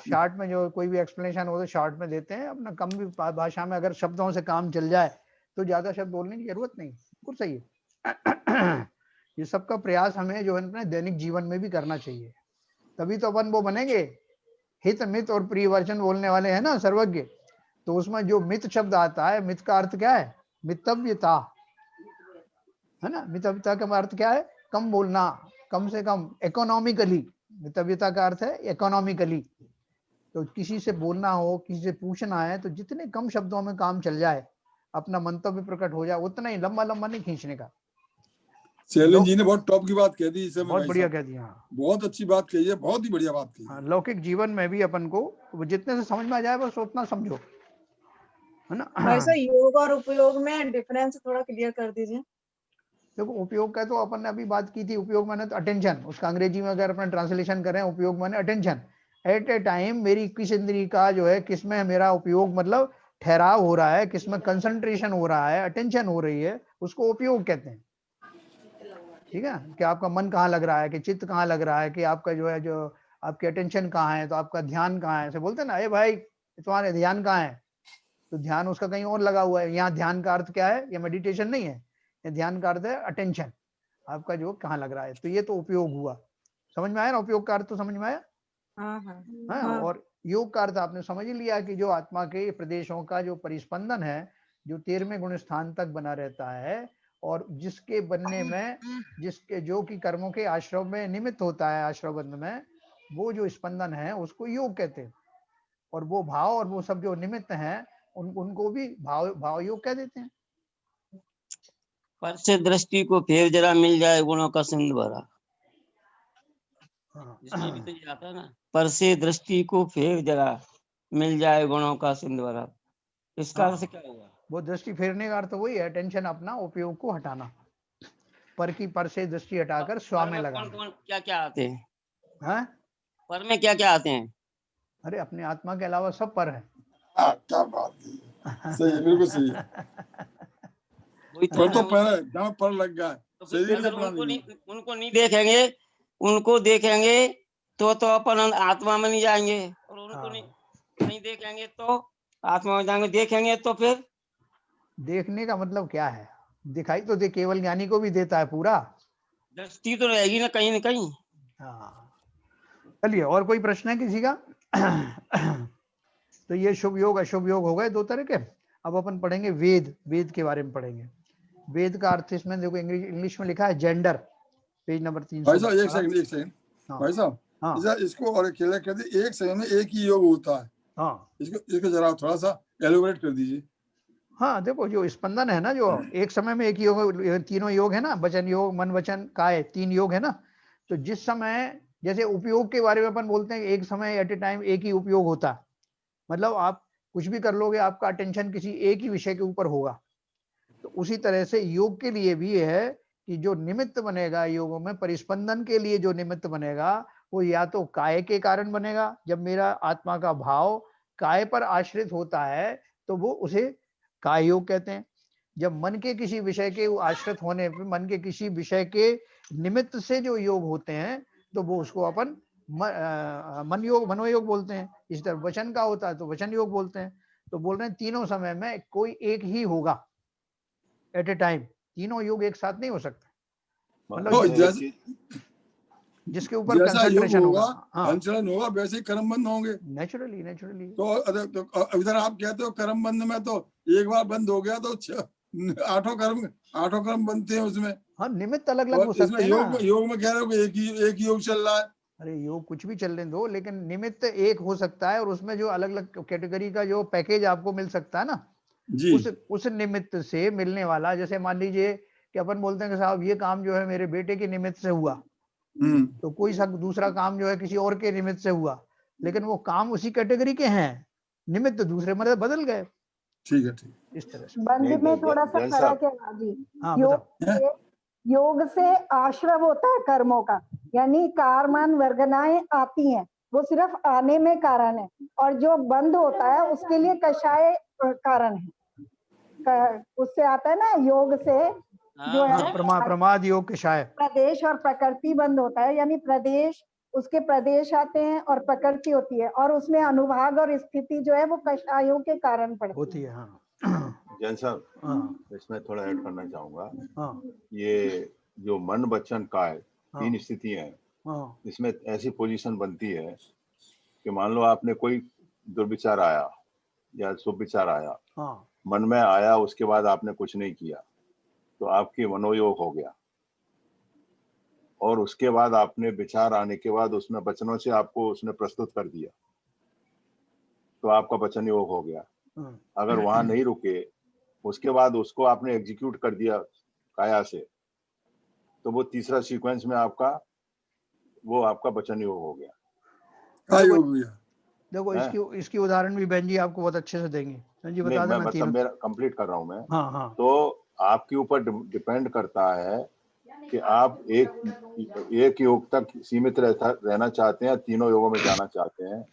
शॉर्ट में जो कोई भी एक्सप्लेनेशन हो तो शॉर्ट में देते हैं, अपना कम भी भाषा में अगर शब्दों से काम चल जाए तो ज्यादा शब्द बोलने की जरूरत नहीं। बिल्कुल सही है। ये सबका प्रयास हमें जो है अपने दैनिक जीवन में भी करना चाहिए, तभी तो अपन वो बनेंगे। हित मित और प्रिय वचन बोलने वाले हैं ना सर्वज्ञ, तो उसमें जो मित शब्द आता है, मित का अर्थ क्या है, मितव्यता है ना। मितव्यता का अर्थ क्या है, कम बोलना, कम से कम, इकोनॉमिकली। मितव्यता का अर्थ है इकोनॉमिकली। तो किसी से बोलना हो, किसी से पूछना है, तो जितने कम शब्दों में काम चल जाए, अपना मंतव्य प्रकट हो जाए, उतना ही, लंबा लंबा नहीं खींचने का। शैलेंद्र जी ने बहुत टॉप की बात कह दी, इसे बहुत बढ़िया कह दिया। बहुत अच्छी बात कही है, बहुत ही बढ़िया बात कही है। लौकिक जीवन में भी अपन को जितने से समझ में आ जाए बस उतना समझो, है ना। वैसे योग और उपयोग में डिफरेंस थोड़ा क्लियर कर दीजिए। देखो उपयोग का तो अपन ने अभी बात की थी। उपयोग माने तो अटेंशन, उसका अंग्रेजी में अगर अपन ट्रांसलेशन करें, उपयोग माने अटेंशन। एट ए टाइम मेरी किस इंद्री का जो है, किसमें मेरा उपयोग मतलब ठहराव हो रहा है, किसमें कंसंट्रेशन हो रहा है, अटेंशन हो रही है, उसको उपयोग कहते हैं। ठीक है, कि आपका मन कहाँ लग रहा है, कि चित्त कहाँ लग रहा है, कि आपका जो है जो आपकी अटेंशन कहाँ है, तो आपका ध्यान कहाँ है। ऐसे बोलते हैं ना, अरे भाई तुम्हारे ध्यान कहाँ है, तो ध्यान उसका कहीं और लगा हुआ है। यहाँ ध्यान का अर्थ क्या है, ये मेडिटेशन नहीं है, ये ध्यान का अर्थ है अटेंशन, आपका जो कहाँ लग रहा है। तो ये तो उपयोग हुआ, समझ में आया ना, उपयोग का अर्थ तो समझ में आया। हाँ। और योग का अर्थ आपने समझ ही लिया कि जो आत्मा के प्रदेशों का जो परिस्पंदन है, जो 13वें गुण स्थान तक बना रहता है, और जिसके बनने में, जिसके जो कि कर्मों के आश्रव में निमित्त होता है, आश्रव बंध में, वो जो स्पंदन है उसको योग कहते हैं। और वो भाव और वो सब जो निमित्त हैं उनको भी भाव योग कह देते हैं। पर से दृष्टि को फेर जरा मिल जाए गुणों का सिंध भरा, इसमें भी तो ये आता है ना, पर से दृष्टि को फेर जरा मिल जाए गुणों का सिंध भरा। इसका अर्थ क्या हुआ? वो दृष्टि फेरने का अर्थ वही है, अटेंशन अपना उपयोग को हटाना, पर की पर से दृष्टि हटाकर स्वा में लगाना। कौन क्या क्या आते हैं? हाँ, पर में क्या क्या आते हैं? अरे अपने आत्मा के अलावा सब पर है। क्या बात है, सही है, बिल्कुल सही है। पर तो पर जहाँ पर लग गया तो शरीर अगर उनको नहीं देखेंगे, उनको देखेंगे तो अपन आत्मा में नहीं जाएंगे, और उनको नहीं देखेंगे तो आत्मा में जाएंगे। देखेंगे तो फिर देखने का मतलब क्या है? दिखाई तो दे केवल ज्ञानी को भी देता है पूरा, दृष्टि तो रहेगी ना कहीं। हाँ, चलिए और कोई प्रश्न है किसी का? तो ये शुभ योग अशुभ योग हो गए दो तरह के। अब अपन पढ़ेंगे वेद, वेद के बारे में पढ़ेंगे। वेद का अर्थ इसमें देखो इंग्लिश में लिखा है जेंडर, पेज नंबर 300। भाई साहब एक सेकंड भाई साहब, इसको और क्लियर कर दीजिए। एक समय में एक ही योग होता है, हाँ, इसको जरा थोड़ा सा एलोबरेट कर दीजिए। हाँ, देखो जो स्पंदन है ना, जो एक समय में एक ही योग, तीनों योग है ना, वचन योग, मन वचन काय, 3 योग है ना। तो जिस समय जैसे उपयोग के बारे में अपन बोलते हैं, एक समय एट ए टाइम एक ही उपयोग होता है, मतलब आप कुछ भी कर लोगे, आपका अटेंशन किसी एक ही विषय के ऊपर होगा। तो उसी तरह से योग के लिए भी है कि जो निमित्त बनेगा योगों में, परिस्पंदन के लिए जो निमित्त बनेगा वो या तो काय के कारण बनेगा। जब मेरा आत्मा का भाव काय पर आश्रित होता है तो वो उसे काय योग कहते हैं। जब मन के किसी विषय के आश्रित होने पर, मन के किसी विषय के निमित्त से जो योग होते हैं तो वो उसको अपन मन योग, मनोयोग बोलते हैं। इस तरह वचन का होता है तो वचन योग बोलते हैं। तो बोल रहे हैं तीनों समय में कोई एक ही होगा एट ए टाइम, तीनों योग एक साथ नहीं हो सकते। मतलब जिसके ऊपर कंसंट्रेशन होगा, अंचलन होगा, वैसे ही कर्म बंद होंगे नेचुरली। तो इधर आप कहते हो कर्म बंद में तो एक बार बंद हो गया तो 8 कर्म बनते हैं उसमें। हाँ, निमित्त अलग अलग हो सकते हैं ना। योग में कह रहे हो कि एक ही योग चल रहा है। अरे योग कुछ भी चलने दो, लेकिन निमित्त एक हो सकता है, और उसमें जो अलग अलग कैटेगरी का जो पैकेज आपको मिल सकता है ना जी, उस निमित्त से मिलने वाला। जैसे मान लीजिए कि अपन बोलते हैं कि साहब ये काम जो है मेरे बेटे के निमित्त से हुआ, तो कोई दूसरा काम जो है किसी और के निमित्त से हुआ, लेकिन वो काम उसी कैटेगरी के हैं, निमित्त दूसरे मतलब बदल गए। ठीक है, ठीक। इस तरह से बंद में थोड़ा सा फर्क है जी। योग से आश्रव होता है कर्मों का, यानी कारमान वर्गनाएं आती हैं, वो सिर्फ आने में कारण है। और जो बंद होता है उसके लिए कषाय कारण है, उससे आता है ना योग से जो है प्रमाद योग कषाय। प्रदेश और प्रकृति बंद होता है, यानी प्रदेश, उसके प्रदेश आते हैं और प्रकृति होती है, और उसमें अनुभाग और स्थिति जो है वो कषायों के कारण पड़ती होती है। हाँ जैन साहब, इसमें थोड़ा ऐड करना चाहूंगा। ये जो मन वचन काय 3 स्थितियां हैं, इसमें ऐसी पोजीशन बनती है कि मान लो आपने कोई दुर्विचार आया या शुभ विचार आया, मन में आया, उसके बाद आपने कुछ नहीं किया तो आपकी मनोयोग हो गया, और उसके बाद आपने विचार आने के बाद उसमें वचनों से आपको उसने प्रस्तुत कर दिया तो आपका वचन योग हो गया। अगर वहां नहीं रुके, उसके बाद उसको आपने एग्जीक्यूट कर दिया काया से, तो वो तीसरा सीक्वेंस में आपका वचन योग हो गया। देखो इसकी उदाहरण भी बहन जी आपको बहुत अच्छे से देंगे। जी बता देना। मतलब मेरा कंप्लीट कर रहा हूं मैं। तो आपके ऊपर डिपेंड करता है कि आप एक योग तक सीमित रहना चाहते हैं, तीनों योगों में जाना चाहते हैं।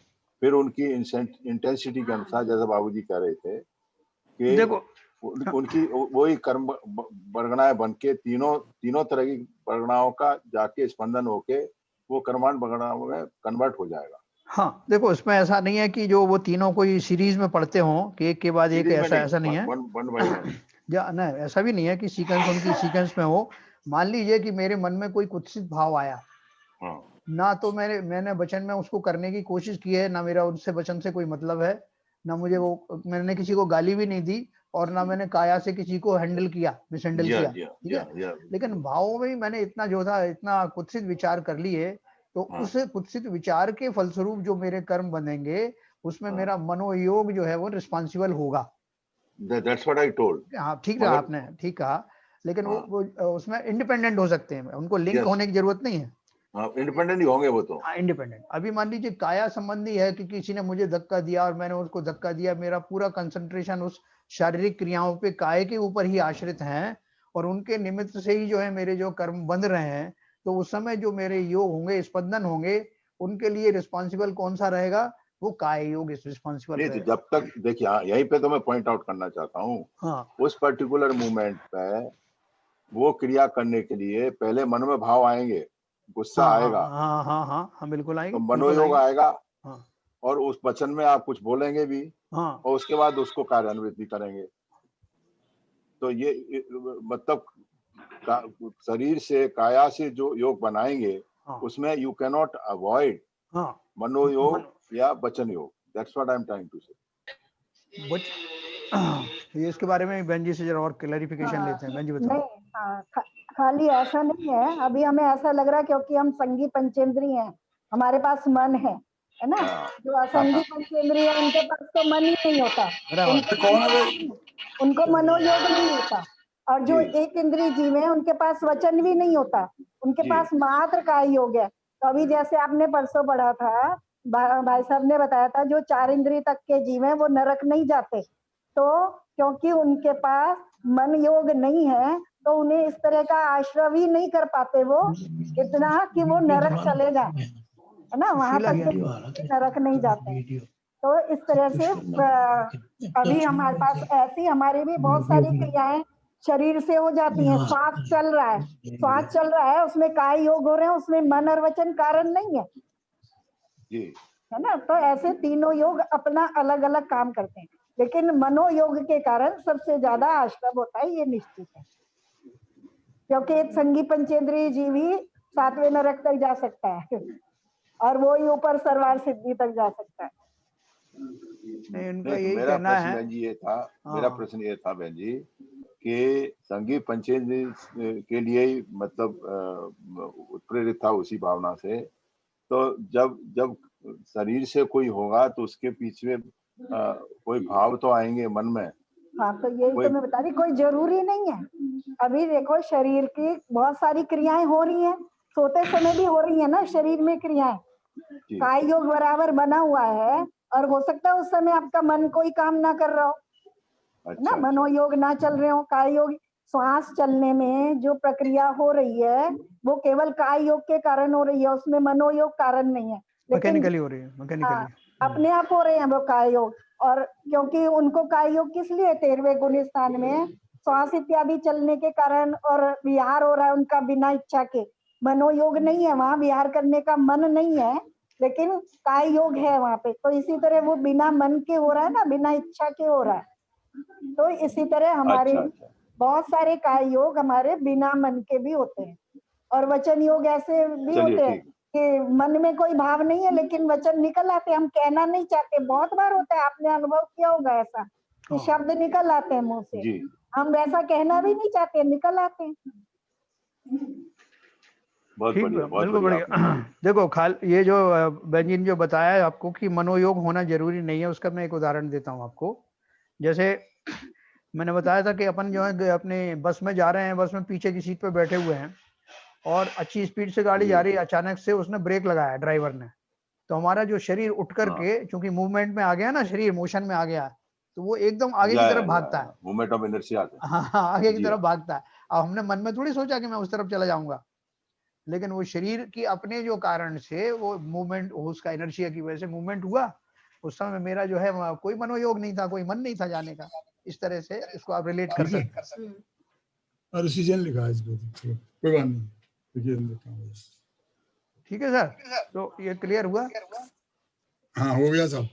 फिर उनकी इंटेंसिटी के अनुसार, जैसे बाबूजी कह रहे थे कि देखो उनकी वही कर्म वर्गणाएं बन के तीनों तरह की वर्गणाओं का जाके स्पंदन होके वो कर्मांड वर्गणाओं में कन्वर्ट हो जाएगा। हाँ, देखो इसमें ऐसा नहीं है कि जो वो तीनों कोई सीरीज में पढ़ते हों कि एक के बाद एक, ऐसा नहीं है। ना ऐसा भी नहीं है कि सीक्वेंस उनकी सीक्वेंस में हो। मान लीजिए कि मेरे मन में कोई कुत्सित भाव आया, ना तो मैंने वचन में उसको करने की कोशिश की है, ना मेरा उससे वचन से कोई मतलब है, ना मुझे मैंने किसी को गाली भी नहीं दी, और ना मैंने काया से किसी को हैंडल किया, मिसहैंडल किया, ठीक है। लेकिन भावों में मैंने इतना कुत्सित विचार कर लिए, तो उस कुत्सित विचार के फलस्वरूप जो मेरे कर्म बनेंगे उसमें मेरा मनोयोग जो है वो रिस्पॉन्सिबल होगा। That's what I told. हाँ, ठीक है, आपने ठीक कहा, लेकिन वो उसमें इंडिपेंडेंट हो सकते हैं, उनको लिंक होने की जरूरत नहीं है। इंडिपेंडेंट ही होंगे वो तो। इंडिपेंडेंट। अभी मान लीजिए काया संबंधी है कि किसी ने मुझे धक्का दिया और मैंने उसको धक्का दिया, मेरा पूरा कंसंट्रेशन उस शारीरिक क्रियाओं पे काय के ऊपर ही आश्रित हैं और उनके निमित्त से ही जो है मेरे जो कर्म बंध रहे हैं, तो उस समय जो मेरे योग होंगे, स्पंदन होंगे, उनके लिए रिस्पॉन्सिबल कौन सा रहेगा? वो काय योग रिस्पॉन्सिबल नहीं, तो जब तक देखिए, हाँ, यहीं पे तो मैं पॉइंट आउट करना चाहता हूँ। हाँ। उस पर्टिकुलर मोमेंट पे वो क्रिया करने के लिए पहले मन में भाव आएंगे, गुस्सा आएगा। हाँ हाँ हाँ हाँ, बिल्कुल आएंगे। तो मनोयोग आएगा। हाँ। और उस वचन में आप कुछ बोलेंगे भी। हाँ। और उसके बाद उसको कार्यान्वित भी करेंगे। तो ये मतलब शरीर से, काया से जो योग बनाएंगे, हाँ, उसमें यू कैन नॉट अवॉइड मनोयोग या वचन योग। That's what I am trying to say. ये इसके बारे में बहन जी से जरा और क्लैरिफिकेशन लेते हैं। बहन जी बताओ। नहीं, खाली ऐसा नहीं है। अभी हमें ऐसा लग रहा है क्योंकि हम संगी पंचेंद्रिय हैं, हमारे पास मन है ना। जो असंगी पंचेंद्रिय है उनके पास तो मन ही नहीं होता, उनको मनोयोग नहीं होता। और जो एक इंद्रिय जीव है उनके पास वचन भी नहीं होता, उनके पास मात्र काय योग है। तो अभी जैसे आपने परसों पढ़ा था, भाई साहब ने बताया था, जो 4 इंद्रिय तक के जीव हैं वो नरक नहीं जाते। तो क्योंकि उनके पास मन योग नहीं है तो उन्हें इस तरह का आश्रय ही नहीं कर पाते वो इतना कि वो नरक चले जाए, है ना। वहां तक नरक नहीं जाते। तो इस तरह से अभी हमारे पास ऐसी हमारी भी बहुत सारी क्रियाएं शरीर से हो जाती हैं। श्वास चल रहा है, श्वास चल रहा है, उसमें काय योग हो रहे हैं, उसमें मन और वचन कारण नहीं है, है ना। तो ऐसे तीनों योग अपना अलग अलग काम करते हैं, लेकिन मनोयोग के कारण सबसे ज्यादा आश्रम होता है, ये निश्चित है। क्योंकि एक संगी पंचेंद्रिय जीव ही 7वें नरक तक जा सकता है और वो ही ऊपर सर्वार सिद्धि तक जा सकता है। इनका यही कहना है। बहन जी ये था, मेरा प्रश्न ये था बहन जी कि संगी पंचेंद्रिय के लिए ही मतलब उत्प्रेरित था उसी भावना से। तो जब शरीर से कोई होगा तो उसके पीछे कोई भाव तो आएंगे मन में। हाँ, तो यही तो मैं बता रही, कोई जरूरी नहीं है। अभी देखो शरीर की बहुत सारी क्रियाएं हो रही हैं, सोते समय भी हो रही है ना शरीर में क्रियाएं। काय योग बराबर बना हुआ है और हो सकता है उस समय आपका मन कोई काम ना कर रहा हो, ना मनोयोग ना चल रहे हो। काय योग, श्वास चलने में जो प्रक्रिया हो रही है वो केवल काय योग के कारण हो रही है, उसमें मनोयोग कारण नहीं है। मैकेनिकली हो रही है, मैकेनिकली अपने आप हो रहे हैं वो काय योग। और क्योंकि उनको काय योग किस लिए 13वें गुण स्थान में श्वास इत्यादि चलने के कारण और विहार हो रहा है उनका बिना इच्छा के। मनोयोग नहीं है, वहां विहार करने का मन नहीं है, लेकिन काय योग है वहां पे। तो इसी तरह वो बिना मन के हो रहा है ना, बिना इच्छा के हो रहा है। तो इसी तरह हमारे बहुत सारे काय योग हमारे बिना मन के भी होते हैं और वचन योग ऐसे भी होते हैं कि मन में कोई भाव नहीं है लेकिन वचन निकल आते, हम कहना नहीं चाहते। बहुत बार होता है, आपने अनुभव किया होगा ऐसा कि शब्द निकल आते हैं मुंह से, हम वैसा कहना भी नहीं चाहते, निकल आते हैं। बिल्कुल बढ़िया। देखो ये जो बहन ने जो बताया है आपको कि मनोयोग होना जरूरी नहीं है, उसका मैं एक उदाहरण देता हूँ आपको। जैसे मैंने बताया था कि अपन जो है अपने बस में जा रहे हैं, बस में पीछे की सीट पे बैठे हुए हैं और अच्छी स्पीड से गाड़ी जा रही है, अचानक से उसने ब्रेक लगाया ड्राइवर ने। तो हमारा जो शरीर उठ करके, चूंकि मूवमेंट में आ गया ना, शरीर मोशन में आ गया, तो वो एकदम आगे की तरफ भागता है, मूवमेंट ऑफ इनर्शिया। हाँ, आगे की तरफ भागता है। अब हमने मन में थोड़ी सोचा कि मैं उस तरफ चला जाऊंगा, लेकिन वो शरीर की अपने जो कारण से वो मूवमेंट, उसका इनर्शिया की वजह से मूवमेंट हुआ। उस समय मेरा जो है कोई मनोयोग नहीं था, कोई मन नहीं था जाने का। इस तरह से इसको आप रिलेट कर सकते हैं। और सीजन लिखा है इसको, कोई बात नहीं, ठीक है सर। तो ये क्लियर हुआ? हाँ, हो गया साहब।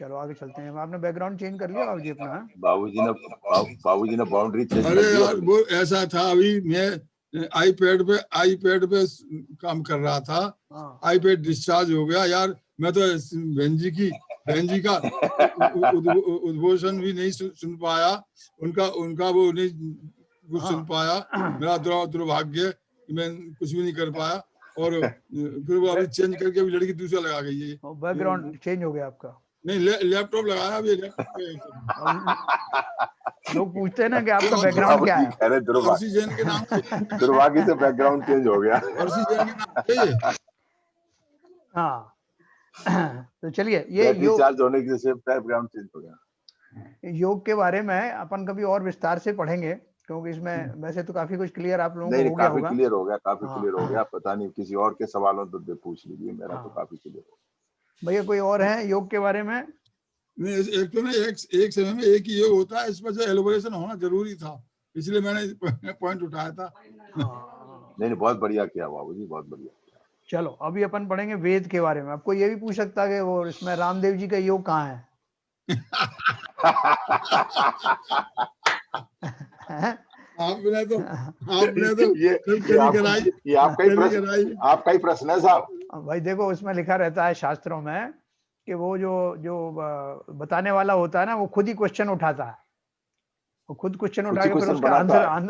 चलो आगे चलते हैं। आपने बैकग्राउंड चेंज कर लिया बाबूजी अपना? बाबूजी ने बाउंड्री चेंज कर दी। यार वो ऐसा था, अभी मैं आईपैड पे काम कर रहा था, आईपैड डिस्चार्ज हो गया यार। मैं तो बहन जी का उद्घोषण भी नहीं सुन पाया, उनका वो नहीं कुछ सुन पाया। मेरा दुर्भाग्य कि मैं कुछ भी नहीं कर पाया। और फिर वो अभी चेंज करके अभी लड़की दूसरा लगा गई है। बैकग्राउंड चेंज हो गया आपका? नहीं लैपटॉप लगाया अभी लोग पूछते हैं ना कि आपका बैकग्राउंड क्या है। अर्शी जैन के नाम से दुर्भाग्य से बैकग्राउंड चेंज हो गया। अर्शी जैन के नाम से। हाँ तो चलिए ये योग चार्ज होने की से बैकग्राउंड चेंज हो गया। योग के बारे में अपन कभी और विस्तार से पढ़ेंगे, क्योंकि इसमें वैसे तो काफी कुछ क्लियर आप लोगों को हो गया होगा। क्लियर हो गया, काफी क्लियर हो गया। पता नहीं किसी और के सवालों तो पूछ लीजिए, मेरा तो काफी क्लियर हो गया। भैया कोई और है योग के बारे में? नहीं, एक तो ना एक समय में एक ही योग होता है, इस पर से एलोबरेशन होना जरूरी था, इसलिए मैंने पॉइंट उठाया था। नहीं बहुत बढ़िया किया बाबूजी, बहुत बढ़िया। चलो अभी अपन पढ़ेंगे वेद के बारे में। आपको ये भी पूछ सकता है कि वो इसमें रामदेव जी का योग कहाँ है? आपने तो ये आपका ही प्रश्न है साहब। भाई देखो उसमें लिखा रहता है शास्त्रों में कि वो जो बताने वाला होता है ना, वो खुद ही क्वेश्चन उठाता है, वो खुद क्वेश्चन उठा के फिर उसका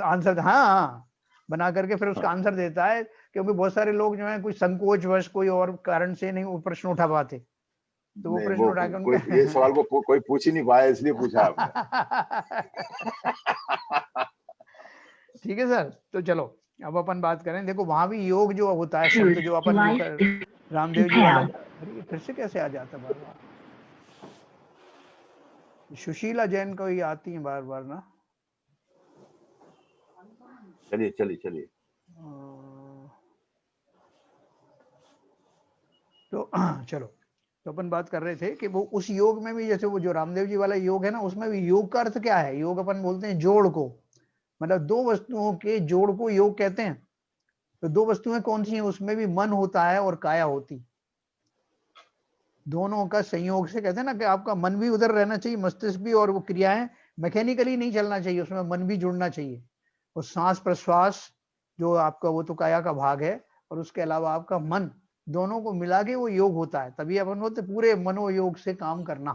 आंसर हाँ बना करके फिर उसका आंसर देता है, क्योंकि बहुत सारे लोग जो है कुछ संकोचवश कोई और कारण से नहीं वो प्रश्न उठा पाते, तो वो प्रश्न उठा के ये सवाल को कोई पूछ ही नहीं पाया, इसलिए पूछा आपने। ठीक है सर, तो चलो अब अपन बात करें। देखो वहां भी योग जो होता है शब्द जो अपन रामदेव जी वाला, फिर से कैसे आ जाता बार बार? सुशीला जैन को ही आती है बार बार ना। चलिए चलिए चलिए। तो चलो, तो अपन बात कर रहे थे कि वो उस योग में भी, जैसे वो जो रामदेव जी वाला योग है ना, उसमें भी योग का अर्थ क्या है? योग अपन बोलते हैं जोड़ को, मतलब दो वस्तुओं के जोड़ को योग कहते हैं। तो दो वस्तुएं कौन सी हैं? उसमें भी मन होता है और काया होती, दोनों का संयोग से कहते हैं ना कि आपका मन भी उधर रहना चाहिए, मस्तिष्क भी, और वो क्रियाएं मैकेनिकली नहीं चलना चाहिए, उसमें मन भी जुड़ना चाहिए। और सांस प्रश्वास जो आपका वो तो काया का भाग है, और उसके अलावा आपका मन, दोनों को मिला के वो योग होता है। तभी अपन बोलते पूरे मनोयोग से काम करना।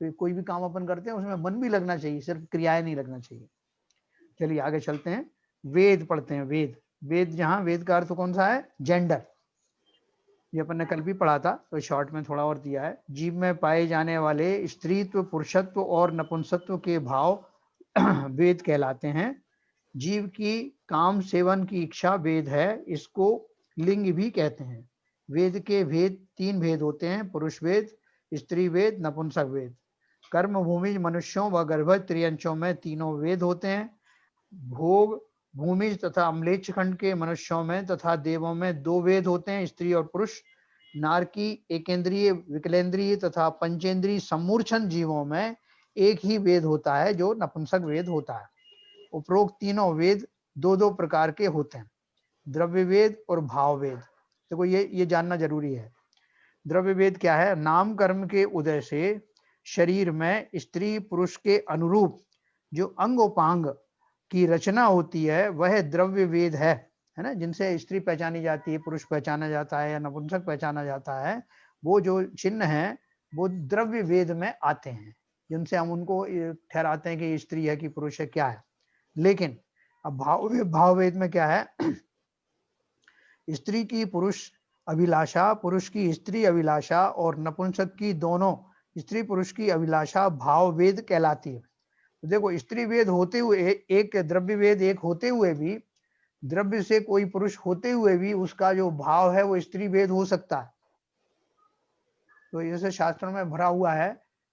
तो कोई भी काम अपन करते हैं उसमें मन भी लगना चाहिए, सिर्फ क्रियाएं नहीं लगना चाहिए। चलिए आगे चलते हैं, वेद पढ़ते हैं। वेद जहां, वेद का अर्थ कौन सा है? जेंडर। ये अपन ने कल भी पढ़ा था, तो शॉर्ट में थोड़ा और दिया है। जीव में पाए जाने वाले स्त्रीत्व, पुरुषत्व और नपुंसकत्व के भाव वेद कहलाते हैं। जीव की काम सेवन की इच्छा वेद है, इसको लिंग भी कहते हैं। वेद के भेद 3 भेद होते हैं: पुरुष वेद, स्त्री वेद, नपुंसक वेद। कर्म भूमि मनुष्यों व गर्भज त्रियंचों में तीनों वेद होते हैं। भोग भूमि तथा अम्लेच्छ खंड के मनुष्यों में तथा देवों में 2 वेद होते हैं, स्त्री और पुरुष। नारकी, एकेंद्रीय, विकलेंद्रीय तथा पंचेंद्रीय सम्मूर्छन जीवों में एक ही वेद होता है, जो नपुंसक वेद होता है। उपरोक्त तीनों वेद 2-2 प्रकार के होते हैं: द्रव्य वेद और भाव वेद। देखो ये जानना जरूरी है। द्रव्य वेद क्या है? नाम कर्म के उदय से शरीर में स्त्री पुरुष के अनुरूप जो अंगोपांग की रचना होती है वह द्रव्य वेद है ना, जिनसे स्त्री पहचानी जाती है, पुरुष पहचाना जाता है या नपुंसक पहचाना जाता है। वो जो चिन्ह है वो द्रव्य वेद में आते हैं, जिनसे हम उनको ठहराते हैं कि स्त्री है कि पुरुष है, क्या है। लेकिन अब भाव वेद में क्या है? स्त्री की पुरुष अभिलाषा, पुरुष की स्त्री अभिलाषा और नपुंसक की दोनों स्त्री पुरुष की अभिलाषा भाव वेद कहलाती है। तो देखो स्त्री वेद होते हुए, एक द्रव्य वेद एक होते हुए भी, द्रव्य से कोई पुरुष होते हुए भी उसका जो भाव है वो स्त्री वेद हो सकता है। तो जैसे शास्त्रों में भरा हुआ है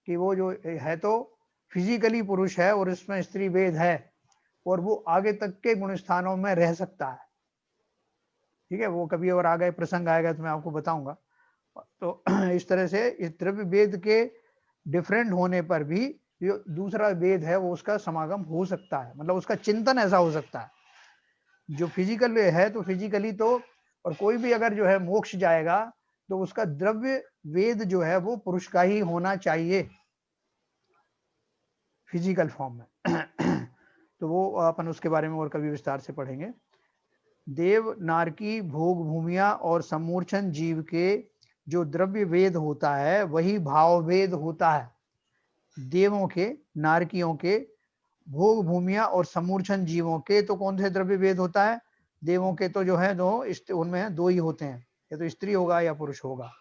कि वो जो है तो फिजिकली पुरुष है और इसमें स्त्री वेद है, और वो आगे तक के गुण स्थानों में रह सकता है। ठीक है, वो कभी और आगे प्रसंग आएगा तो मैं आपको बताऊंगा। तो इस तरह से इस द्रव्य वेद के डिफरेंट होने पर भी जो दूसरा वेद है वो उसका समागम हो सकता है, मतलब उसका चिंतन ऐसा हो सकता है। जो फिजिकल है तो फिजिकली तो, और कोई भी अगर जो है मोक्ष जाएगा तो उसका द्रव्य वेद जो है वो पुरुष का ही होना चाहिए फिजिकल फॉर्म में। तो वो अपन उसके बारे में और कभी विस्तार से पढ़ेंगे। देव, नारकी, भोग भूमिया और सम्मूर्छन जीव के जो द्रव्य वेद होता है वही भाव वेद होता है। देवों के, नारकियों के, भोग भूमिया और सम्मूर्छन जीवों के तो कौन से द्रव्य वेद होता है? देवों के तो जो है दो, उनमें 2 ही होते हैं, या तो स्त्री होगा या पुरुष होगा।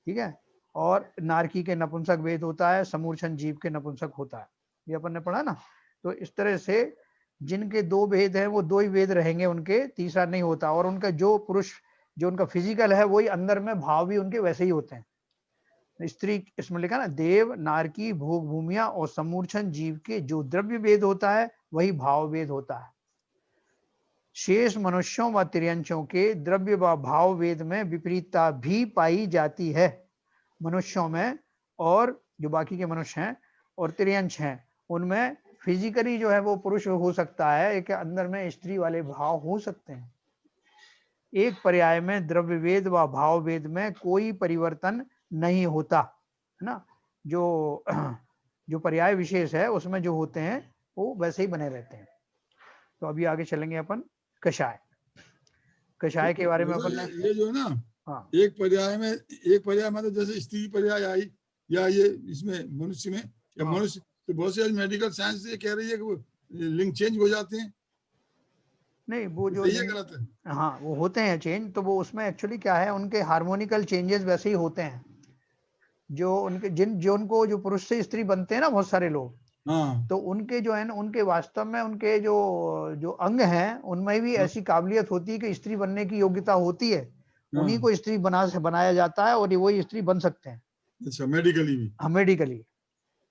ठीक है, और नारकी के नपुंसक वेद होता है, समूर्छन जीव के नपुंसक होता है, ये अपन ने पढ़ा ना। तो इस तरह से जिनके दो वेद हैं वो दो ही वेद रहेंगे उनके, तीसरा नहीं होता। और उनका जो पुरुष जो उनका फिजिकल है वही अंदर में भाव भी उनके वैसे ही होते हैं। स्त्री इसमें लिखा ना, देव नारकी भोग भूमिया और समूर्छन जीव के जो द्रव्य वेद होता है वही भाव वेद होता है। शेष मनुष्यों व तिर्यंचों के द्रव्य व भाव वेद में विपरीतता भी पाई जाती है। मनुष्यों में और जो बाकी के मनुष्य हैं और तिर्यंच हैं उनमें फिजिकली जो है वो पुरुष हो सकता है, एक अंदर में स्त्री वाले भाव हो सकते हैं। एक पर्याय में द्रव्य वेद व भाव वेद में कोई परिवर्तन नहीं होता है ना। जो पर्याय विशेष है उसमें जो होते हैं वो वैसे ही बने रहते हैं। तो अभी आगे चलेंगे अपन कषाय। कषाय के बारे में अपन ये जो है ना, हाँ, एक पर्याय मतलब जैसे स्त्री पर्याय आई या ये इसमें मनुष्य में या मनुष्य, तो बहुत से मेडिकल साइंस ये कह रही है कि वो लिंग चेंज हो जाते हैं। नहीं वो जो गलत है। हाँ वो होते हैं चेंज, तो वो उसमें एक्चुअली क्या है, उनके हार्मोनिकल चेंजेस वैसे ही होते हैं। जो उनके जो उनको जो पुरुष से स्त्री बनते हैं ना बहुत सारे लोग, हाँ, तो उनके जो है ना, उनके वास्तव में उनके जो अंग हैं उनमें भी ऐसी काबिलियत होती है कि स्त्री बनने की योग्यता होती है। उन्हीं को स्त्री बनाया जाता है और ये वही स्त्री बन सकते हैं। अच्छा, मेडिकली भी? हाँ मेडिकली।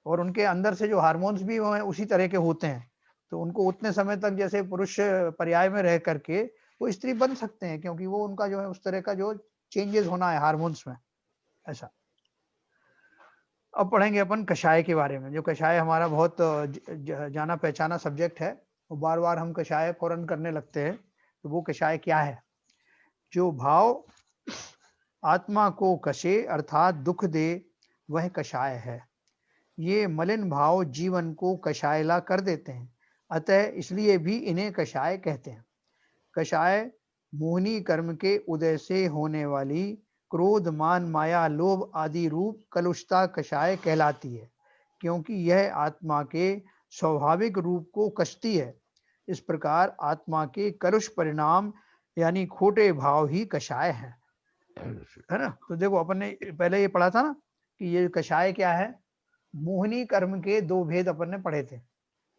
और उनके अंदर से जो हार्मोन्स भी वो उसी तरह के होते हैं, तो उनको उतने समय तक जैसे पुरुष पर्याय में रह करके वो स्त्री बन सकते हैं, क्योंकि वो उनका जो है उस तरह का जो चेंजेस होना है हार्मोन्स में, ऐसा। अब पढ़ेंगे अपन कषाय के बारे में। जो कषाय हमारा बहुत जाना पहचाना सब्जेक्ट है, वो बार बार हम कषाय फौरन करने लगते हैं। तो वो कषाय क्या है? जो भाव आत्मा को कषे अर्थात दुख दे वह कषाय है। ये मलिन भाव जीवन को कषायला कर देते हैं, अतः इसलिए भी इन्हें कषाय कहते हैं। कषाय मोहनी कर्म के उदय से होने वाली क्रोध मान माया लोभ आदि रूप कलुषता कषाय कहलाती है, क्योंकि यह आत्मा के स्वाभाविक रूप को कषती है। इस प्रकार आत्मा के कलुष परिणाम यानी खोटे भाव ही कषाय है ना। तो देखो अपन ने पहले ये पढ़ा था ना कि ये कषाय क्या है। मोहिनी कर्म के दो भेद अपन ने पढ़े थे,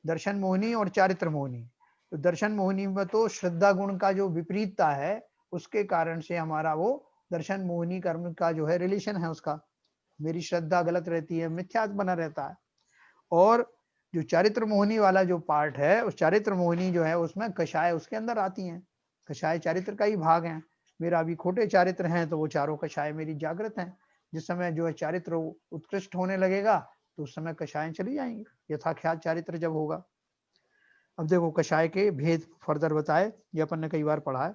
दर्शन मोहिनी और चारित्र मोहिनी। तो दर्शन मोहिनी में तो श्रद्धा गुण का जो विपरीतता है उसके कारण से हमारा वो दर्शन मोहिनी कर्म का जो है रिलेशन है उसका, मेरी श्रद्धा गलत रहती है, मिथ्यात्व बना रहता है। और जो चारित्र मोहिनी वाला जो पार्ट है, उस चारित्र मोहिनी जो है उसमें कषाय उसके अंदर आती हैं। कषाय चारित्र का ही भाग है। मेरा अभी खोटे चारित्र हैं तो वो चारों कषाय मेरी जागृत हैं। जिस समय जो है चारित्र उत्कृष्ट होने लगेगा तो उस समय कषाय चली जाएंगी, यथाख्यात चारित्र जब होगा। अब देखो कषाय के भेद फर्दर बताए, ये अपन ने कई बार पढ़ा है।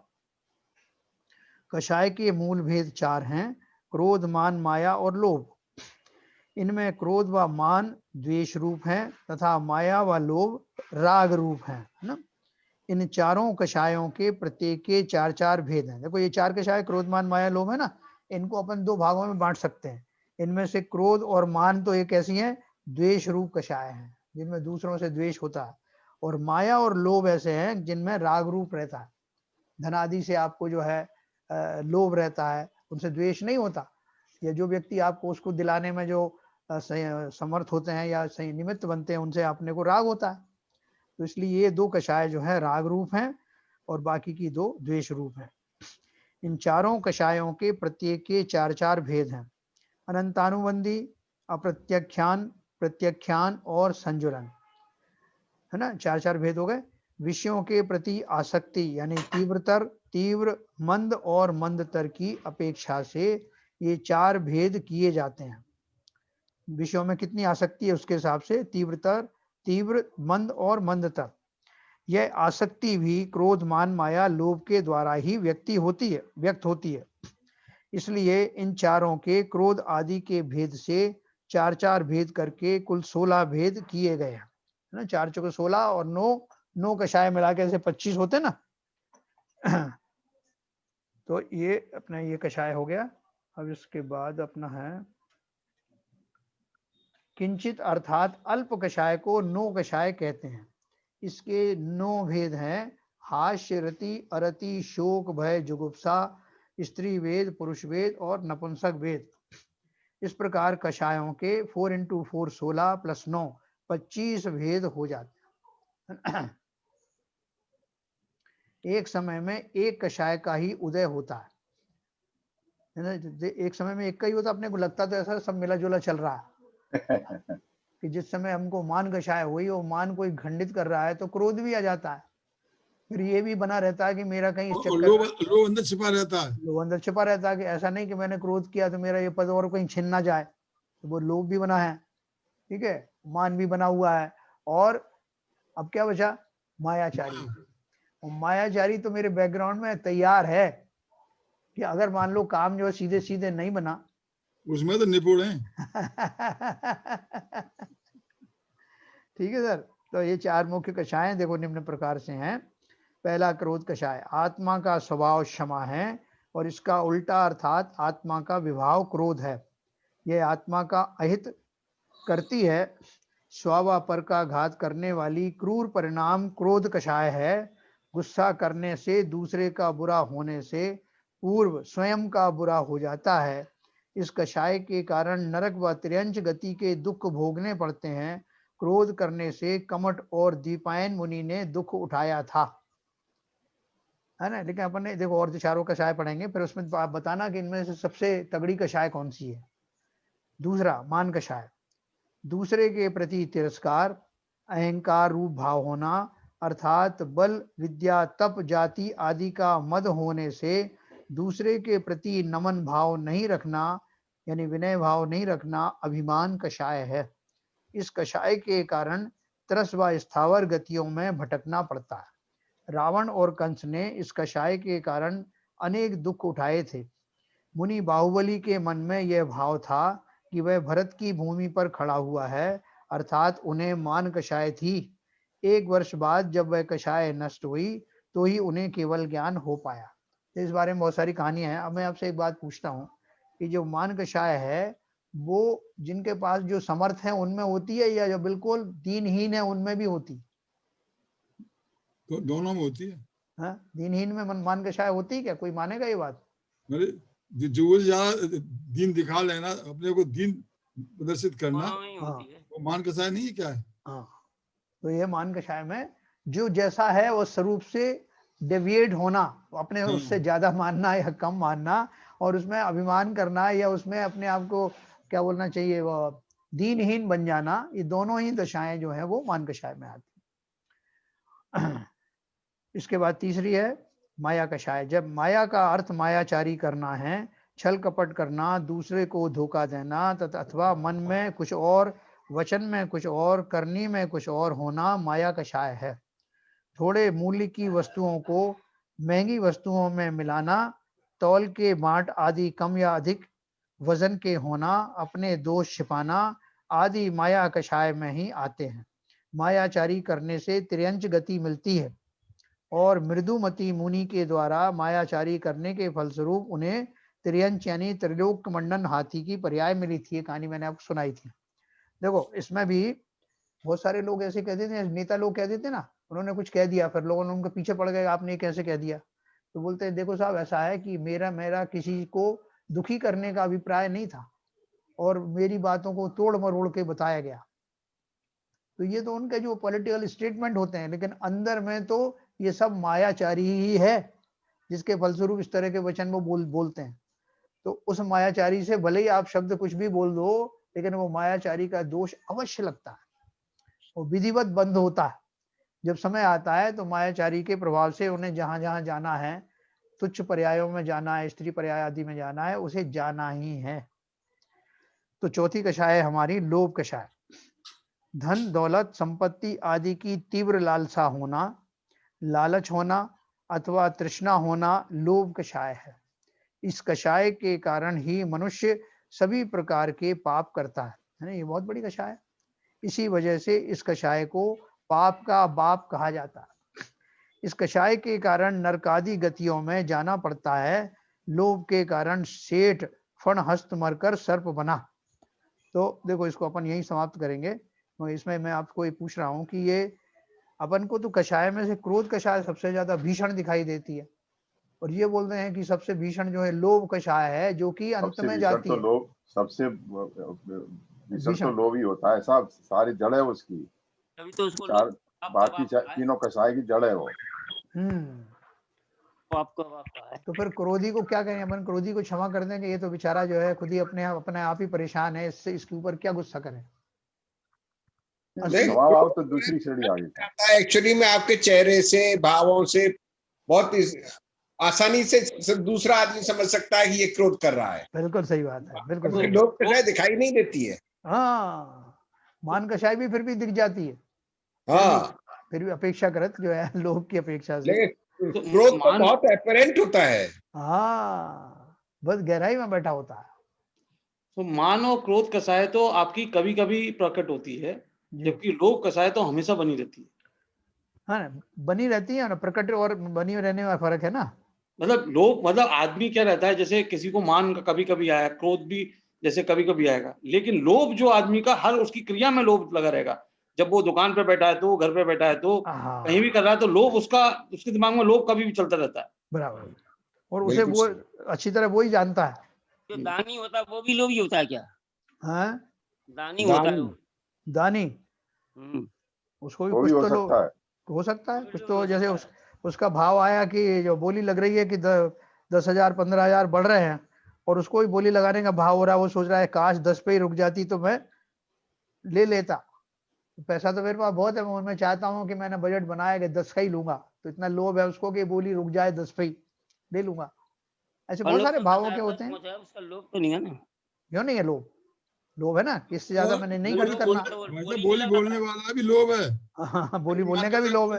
कषाय के मूल भेद चार हैं, क्रोध मान माया और लोभ। इनमें क्रोध व मान द्वेष रूप हैं तथा माया व लोभ राग रूप हैं, है ना। इन चारों कषायों के प्रत्येक के चार चार भेद हैं। देखो ये चार कषाय क्रोध मान माया लोभ है ना, इनको अपन दो भागों में बांट सकते हैं। इनमें से क्रोध और मान तो एक ऐसी हैं द्वेष रूप कषाय हैं, जिनमें दूसरों से द्वेष होता है। और माया और लोभ ऐसे हैं जिनमें राग रूप रहता है। धनादि से आपको जो है लोभ रहता है, उनसे द्वेष नहीं होता। या जो व्यक्ति आपको उसको दिलाने में जो समर्थ होते हैं या सही निमित्त बनते हैं, उनसे आपने को राग होता है। तो इसलिए ये दो कषाय जो है राग रूप हैं और बाकी की दो द्वेष रूप हैं। इन चारों कषायों के प्रत्येक के चार चार भेद हैं, अनंतानुबंधी, अप्रत्यख्यान, प्रत्यख्यान और संजुलन, है ना। चार चार भेद हो गए। विषयों के प्रति आसक्ति यानी तीव्रतर, तीव्र, मंद और मंदतर की अपेक्षा से ये चार भेद किए जाते हैं। विषयों में कितनी आसक्ति है उसके हिसाब से तीव्रतर, तीव्र, मंद और मंदतर। यह आसक्ति भी क्रोध मान माया लोभ के द्वारा ही व्यक्त होती है। इसलिए इन चारों के क्रोध आदि के भेद से चार चार भेद करके कुल 16 भेद किए गए हैं, है ना। 4 चौके 16 और 9 कषाय मिला के ऐसे 25 होते ना। तो ये अपना ये कषाय हो गया। अब इसके बाद अपना है किंचित अर्थात अल्प कषाय को 9 कषाय कहते हैं। इसके 9 भेद हैं, हास्य, रति, अरति, शोक, भय, जुगुप्सा, स्त्री वेद, पुरुष वेद और नपुंसक वेद। इस प्रकार कषायों के 4 × 4 16 + 9 25 भेद हो जाते हैं। एक समय में एक कषाय का ही उदय होता है ना, एक समय में एक का ही होता। अपने को लगता तो ऐसा सब मिला जुला चल रहा है कि जिस समय हमको मान कषाय हुई और मान कोई खंडित कर रहा है तो क्रोध भी आ जाता है। फिर ये भी बना रहता है कि मेरा कहीं लोभ अंदर छिपा रहता है। लोभ अंदर छिपा रहता है कि ऐसा नहीं कि मैंने क्रोध किया तो मेरा ये पद और कहीं छिन ना जाए, तो वो लोभ भी बना है। ठीक है, मान भी बना हुआ है। और अब क्या बचा? मायाचारी। और मायाचारी तो मेरे बैकग्राउंड में तैयार है कि अगर मान लो काम जो सीधे सीधे नहीं बना, उसमें तो निपुण है। ठीक है सर। तो ये 4 मुख्य कषाय देखो निम्न प्रकार से हैं। पहला क्रोध कषाय, आत्मा का स्वभाव क्षमा है और इसका उल्टा अर्थात आत्मा का विभाव क्रोध है। यह आत्मा का अहित करती है, स्वावा पर का घात करने वाली क्रूर परिणाम क्रोध कषाय है। गुस्सा करने से दूसरे का बुरा होने से पूर्व स्वयं का बुरा हो जाता है। इस कषाय के कारण नरक व त्र्यंच गति के दुख भोगने पड़ते हैं। क्रोध करने से कमट और दीपायन मुनि ने दुख उठाया था, है ना। लेकिन अपन ने देखो और 4 कषाय पढ़ेंगे, फिर उसमें आप बताना कि इनमें से सबसे तगड़ी कषाय कौन सी है। दूसरा मान कषाय, दूसरे के प्रति तिरस्कार, अहंकार रूप भाव होना, अर्थात बल विद्या तप जाति आदि का मद होने से दूसरे के प्रति नमन भाव नहीं रखना, यानी विनय भाव नहीं रखना, अभिमान कषाय है। इस कषाय के कारण तरस व स्थावर गतियों में भटकना पड़ता है। रावण और कंस ने इस कषाय के कारण अनेक दुख उठाए थे। मुनि बाहुबली के मन में यह भाव था कि वह भरत की भूमि पर खड़ा हुआ है, अर्थात उन्हें मान कषाय थी। 1 वर्ष बाद जब वह कषाय नष्ट हुई तो ही उन्हें केवल ज्ञान हो पाया। इस बारे में बहुत सारी कहानियां हैं। अब मैं आपसे एक बात पूछता हूँ कि जो मान कषाय है वो जिनके पास जो समर्थ है उनमें होती है या जो बिल्कुल दीनहीन है उनमें भी होती? तो दोनों में होती है। हाँ, दीनहीन में मान कषाय होती है क्या? कोई मानेगा ये बात? जो दीन दिखा लेना, अपने को दीन प्रदर्शित करना, वो मान कषाय नहीं है क्या है? हाँ, तो ये मान कषाय में जो जैसा है वो स्वरूप से डेविएट होना, अपने उससे ज्यादा मानना या कम मानना, और उसमें अभिमान करना या उसमें अपने आप को क्या बोलना चाहिए, वो दीनहीन बन जाना, ये दोनों ही दशाएं जो है वो मान कषाय में आती। इसके बाद तीसरी है माया कषाय। जब माया का अर्थ मायाचारी करना है, छल कपट करना, दूसरे को धोखा देना तथा अथवा मन में कुछ और, वचन में कुछ और, करनी में कुछ और होना माया कषाय है। थोड़े मूल्य की वस्तुओं को महंगी वस्तुओं में मिलाना, तौल के बांट आदि कम या अधिक वजन के होना, अपने दोष छिपाना आदि माया कषाय में ही आते हैं। मायाचारी करने से त्र्यंच गति मिलती है और मृदुमती मुनि के द्वारा मायाचारी करने के फलस्वरूप उन्हें त्रियंच यानी त्रिलोक मंडन हाथी की पर्याय मिली थी। ये कहानी मैंने आपको सुनाई थी। देखो इसमें भी बहुत सारे लोग ऐसे कहते थे, नेता लोग कहते थे ना, उन्होंने कुछ कह दिया, फिर लोगों ने उनके पीछे पड़ गए, आपने कैसे कह दिया? तो बोलते हैं देखो साहब ऐसा है कि मेरा किसी को दुखी करने का अभिप्राय नहीं था और मेरी बातों को तोड़ मरोड़ के बताया गया। तो ये तो उनके जो पॉलिटिकल स्टेटमेंट होते हैं, लेकिन अंदर में तो ये सब मायाचारी ही है, जिसके फलस्वरूप इस तरह के वचन वो बोलते हैं। तो उस मायाचारी से भले ही आप शब्द कुछ भी बोल दो, लेकिन वो मायाचारी का दोष अवश्य लगता है, वो विधिवत बंद होता है। जब समय आता है तो मायाचारी के प्रभाव से उन्हें जहां जहां जाना है, तुच्छ पर्यायों में जाना है, स्त्री पर्याय आदि में जाना है, उसे जाना ही है। तो चौथी कषाय हमारी लोभ कषाय। धन दौलत संपत्ति आदि की तीव्र लालसा होना, लालच होना अथवा तृष्णा होना लोभ कषाय है। इस कषाय के कारण ही मनुष्य सभी प्रकार के पाप करता है ना। ये बहुत बड़ी कषाय है। इसी वजह से इस कषाय को पाप का बाप कहा जाता है। इस कषाय के कारण नरकादि गतियों में जाना पड़ता है। लोभ के कारण सेठ फण हस्त मरकर सर्प बना। तो देखो इसको अपन यही समाप्त करेंगे। तो इसमें मैं आपको ये पूछ रहा हूँ कि ये अपन को तो कषाय में से क्रोध कषाय सबसे ज्यादा भीषण दिखाई देती है, और ये बोलते हैं कि सबसे भीषण जो है लोभ कषाय है, जो कि अंत में जाती है। सबसे भीषण तो लोभ ही होता है साहब, सारी जड़ है उसकी। तभी तो उसको चार बाकी तीनों कसाय की जड़ है वो। आपको है। तो फिर क्रोधी को क्या कहें अपन? क्रोधी को क्षमा कर दें कि ये तो बेचारा जो है खुद ही अपने आप ही परेशान है, इससे इसके ऊपर क्या गुस्सा करें? स्वभाव तो दूसरी श्रेणी आ गई। एक्चुअली में आपके चेहरे से, भावों से बहुत आसानी से दूसरा आदमी समझ सकता है कि ये क्रोध कर रहा है। बिल्कुल सही बात है, बिल्कुल सही। लोग कसाय दिखाई नहीं देती है। हाँ, मान कसाई भी फिर भी दिख जाती है। हाँ, फिर भी अपेक्षाकृत जो है लोग की अपेक्षा से क्रोध तो बहुत अपरेंट होता है। हाँ, बस गहराई में बैठा होता है। तो मान और क्रोध कसाय तो आपकी कभी कभी प्रकट होती है, जबकि लोभ कसाय तो हमेशा बनी रहती है। हाँ, बनी रहती है ना, प्रकट और बनी रहने में फर्क है ना। मतलब लोभ मतलब आदमी क्या रहता है, जैसे किसी को मान का कभी कभी आया, क्रोध भी जैसे कभी कभी आएगा, लेकिन लोभ जो आदमी का हर उसकी क्रिया में लोभ लगा रहेगा। जब वो दुकान पे बैठा है तो, घर पे बैठा है तो, कहीं भी कर रहा है तो लोभ उसके दिमाग में लोभ कभी भी चलता रहता है। बराबर। और उसे वो अच्छी तरह वो ही जानता है। जो दानी होता है वो भी लोभी होता है क्या? हाँ, दानी होता है। दानी उसको भी कुछ तो हो सकता है कुछ तो, जैसे उसका भाव आया कि जो बोली लग रही है कि 10,000 15,000 बढ़ रहे हैं और उसको भी बोली लगाने का भाव हो रहा है, वो सोच रहा है काश 10 पे ही रुक जाती तो मैं ले लेता। पैसा तो मेरे पास बहुत है, मैं चाहता हूँ कि मैंने बजट बनाया कि 10 का ही लूंगा, तो इतना लोभ है उसको कि बोली रुक जाए 10 पे ही ले लूंगा। ऐसे बहुत सारे भावों के होते हैं। उसका लोभ तो नहीं है ना? क्यों नहीं है लोभ? लोभ है ना, इससे ज्यादा मैंने नहीं खर्च करना। बोली बोलने वाला भी लोभ है। हाँ, बोली बोलने का भी लोभ है,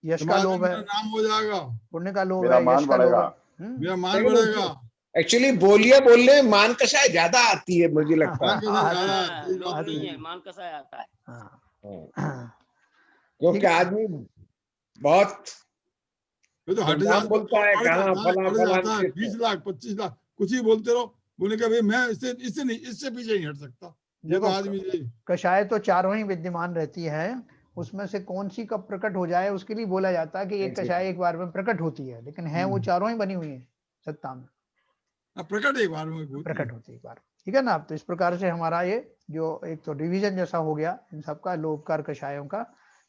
यश का लोभ है, नाम हो जाएगा, पुण्य का लोभ है, यश का लोभ है, मेरा मान बढ़ेगा। एक्चुअली बोलिया बोलने में मान कसाय ज्यादा आती है, मुझे लगता है। लोभ नहीं है, मान कसाय आता है। क्योंकि आदमी बहुत तो हट बोलता है, कहाँ फला 20 लाख 25 लाख कुछ ही बोलते रहो, बोले कि भाई मैं इससे नहीं, इससे पीछे नहीं हट सकता। ये तो आदमी कषाय तो चारों ही विद्यमान रहती है, उसमें से कौन सी कब प्रकट हो जाए उसके लिए बोला जाता है कि एक कषाय एक बार में प्रकट होती है, लेकिन है वो चारों ही बनी हुई है सत्ता में, प्रकट एक बार में प्रकट होती है एक बार। ठीक है ना। तो इस प्रकार से हमारा ये जो एक तो डिवीजन जैसा हो गया इन सबका, लोभकार कषायों का।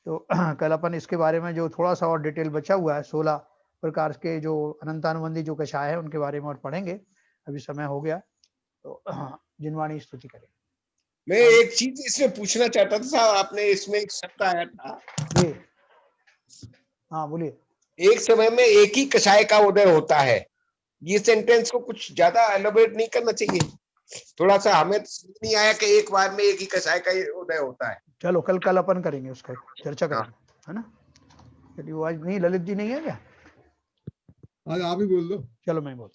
तो कल अपन इसके बारे में जो थोड़ा सा और डिटेल बचा हुआ है, 16 प्रकार के जो अनंतानुबंधी जो कषाय है उनके बारे में और पढ़ेंगे। अभी समय हो गया तो जिनवाणी स्तुति करें। मैं एक चीज इसमें पूछना चाहता था साहब, आपने इसमें एक शब्द आया था ये, हाँ बोलिए। एक समय में एक ही कषाय का उदय होता है, ये सेंटेंस को कुछ ज्यादा एलोबरेट नहीं करना चाहिए? थोड़ा सा हमें नहीं आया कि एक बार में एक ही कषाय का उदय होता है। चलो कल अपन करेंगे, उसका चर्चा करेंगे, है ना। चलिए वो आज नहीं, ललित जी नहीं है क्या? आज आप ही बोल दो। चलो मैं बोल।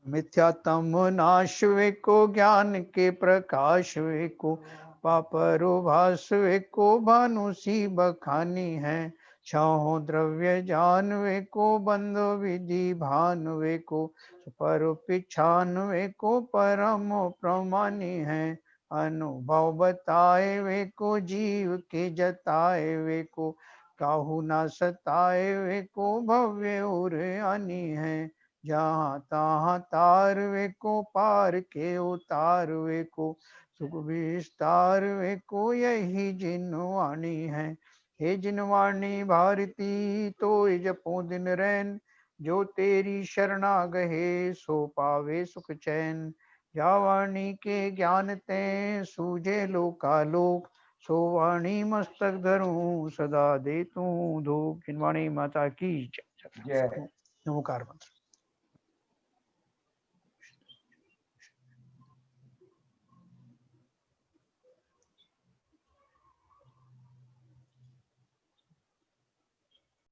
मिथ्यात्म नाश वे को, ज्ञान के प्रकाश वे को, पापरो भास वे को, भानु सी बखानी है। छहो द्रव्य जान वे को, बंध विधि भान वे को, पर पिछान वे को, परम प्रमानी है। अनुभव बताए वे को, जीव के जताए वे को, काहू ना सताए वे को, भव्य और आनी है। जहाँ तहाँ तार वे को, पार के उतार वे को, सुख विस्तार वे को, यही जिनवाणी है। हे जिनवाणी भारती तो जपो दिन रैन, जो तेरी शरणा गहे सो पावे सुख चैन। जा वाणी के ज्ञान ते सूझे लोकालोक, सो वाणी मस्तक धरूं सदा दे तू धूप। जिनवाणी माता की जय। नमोकार मंत्र।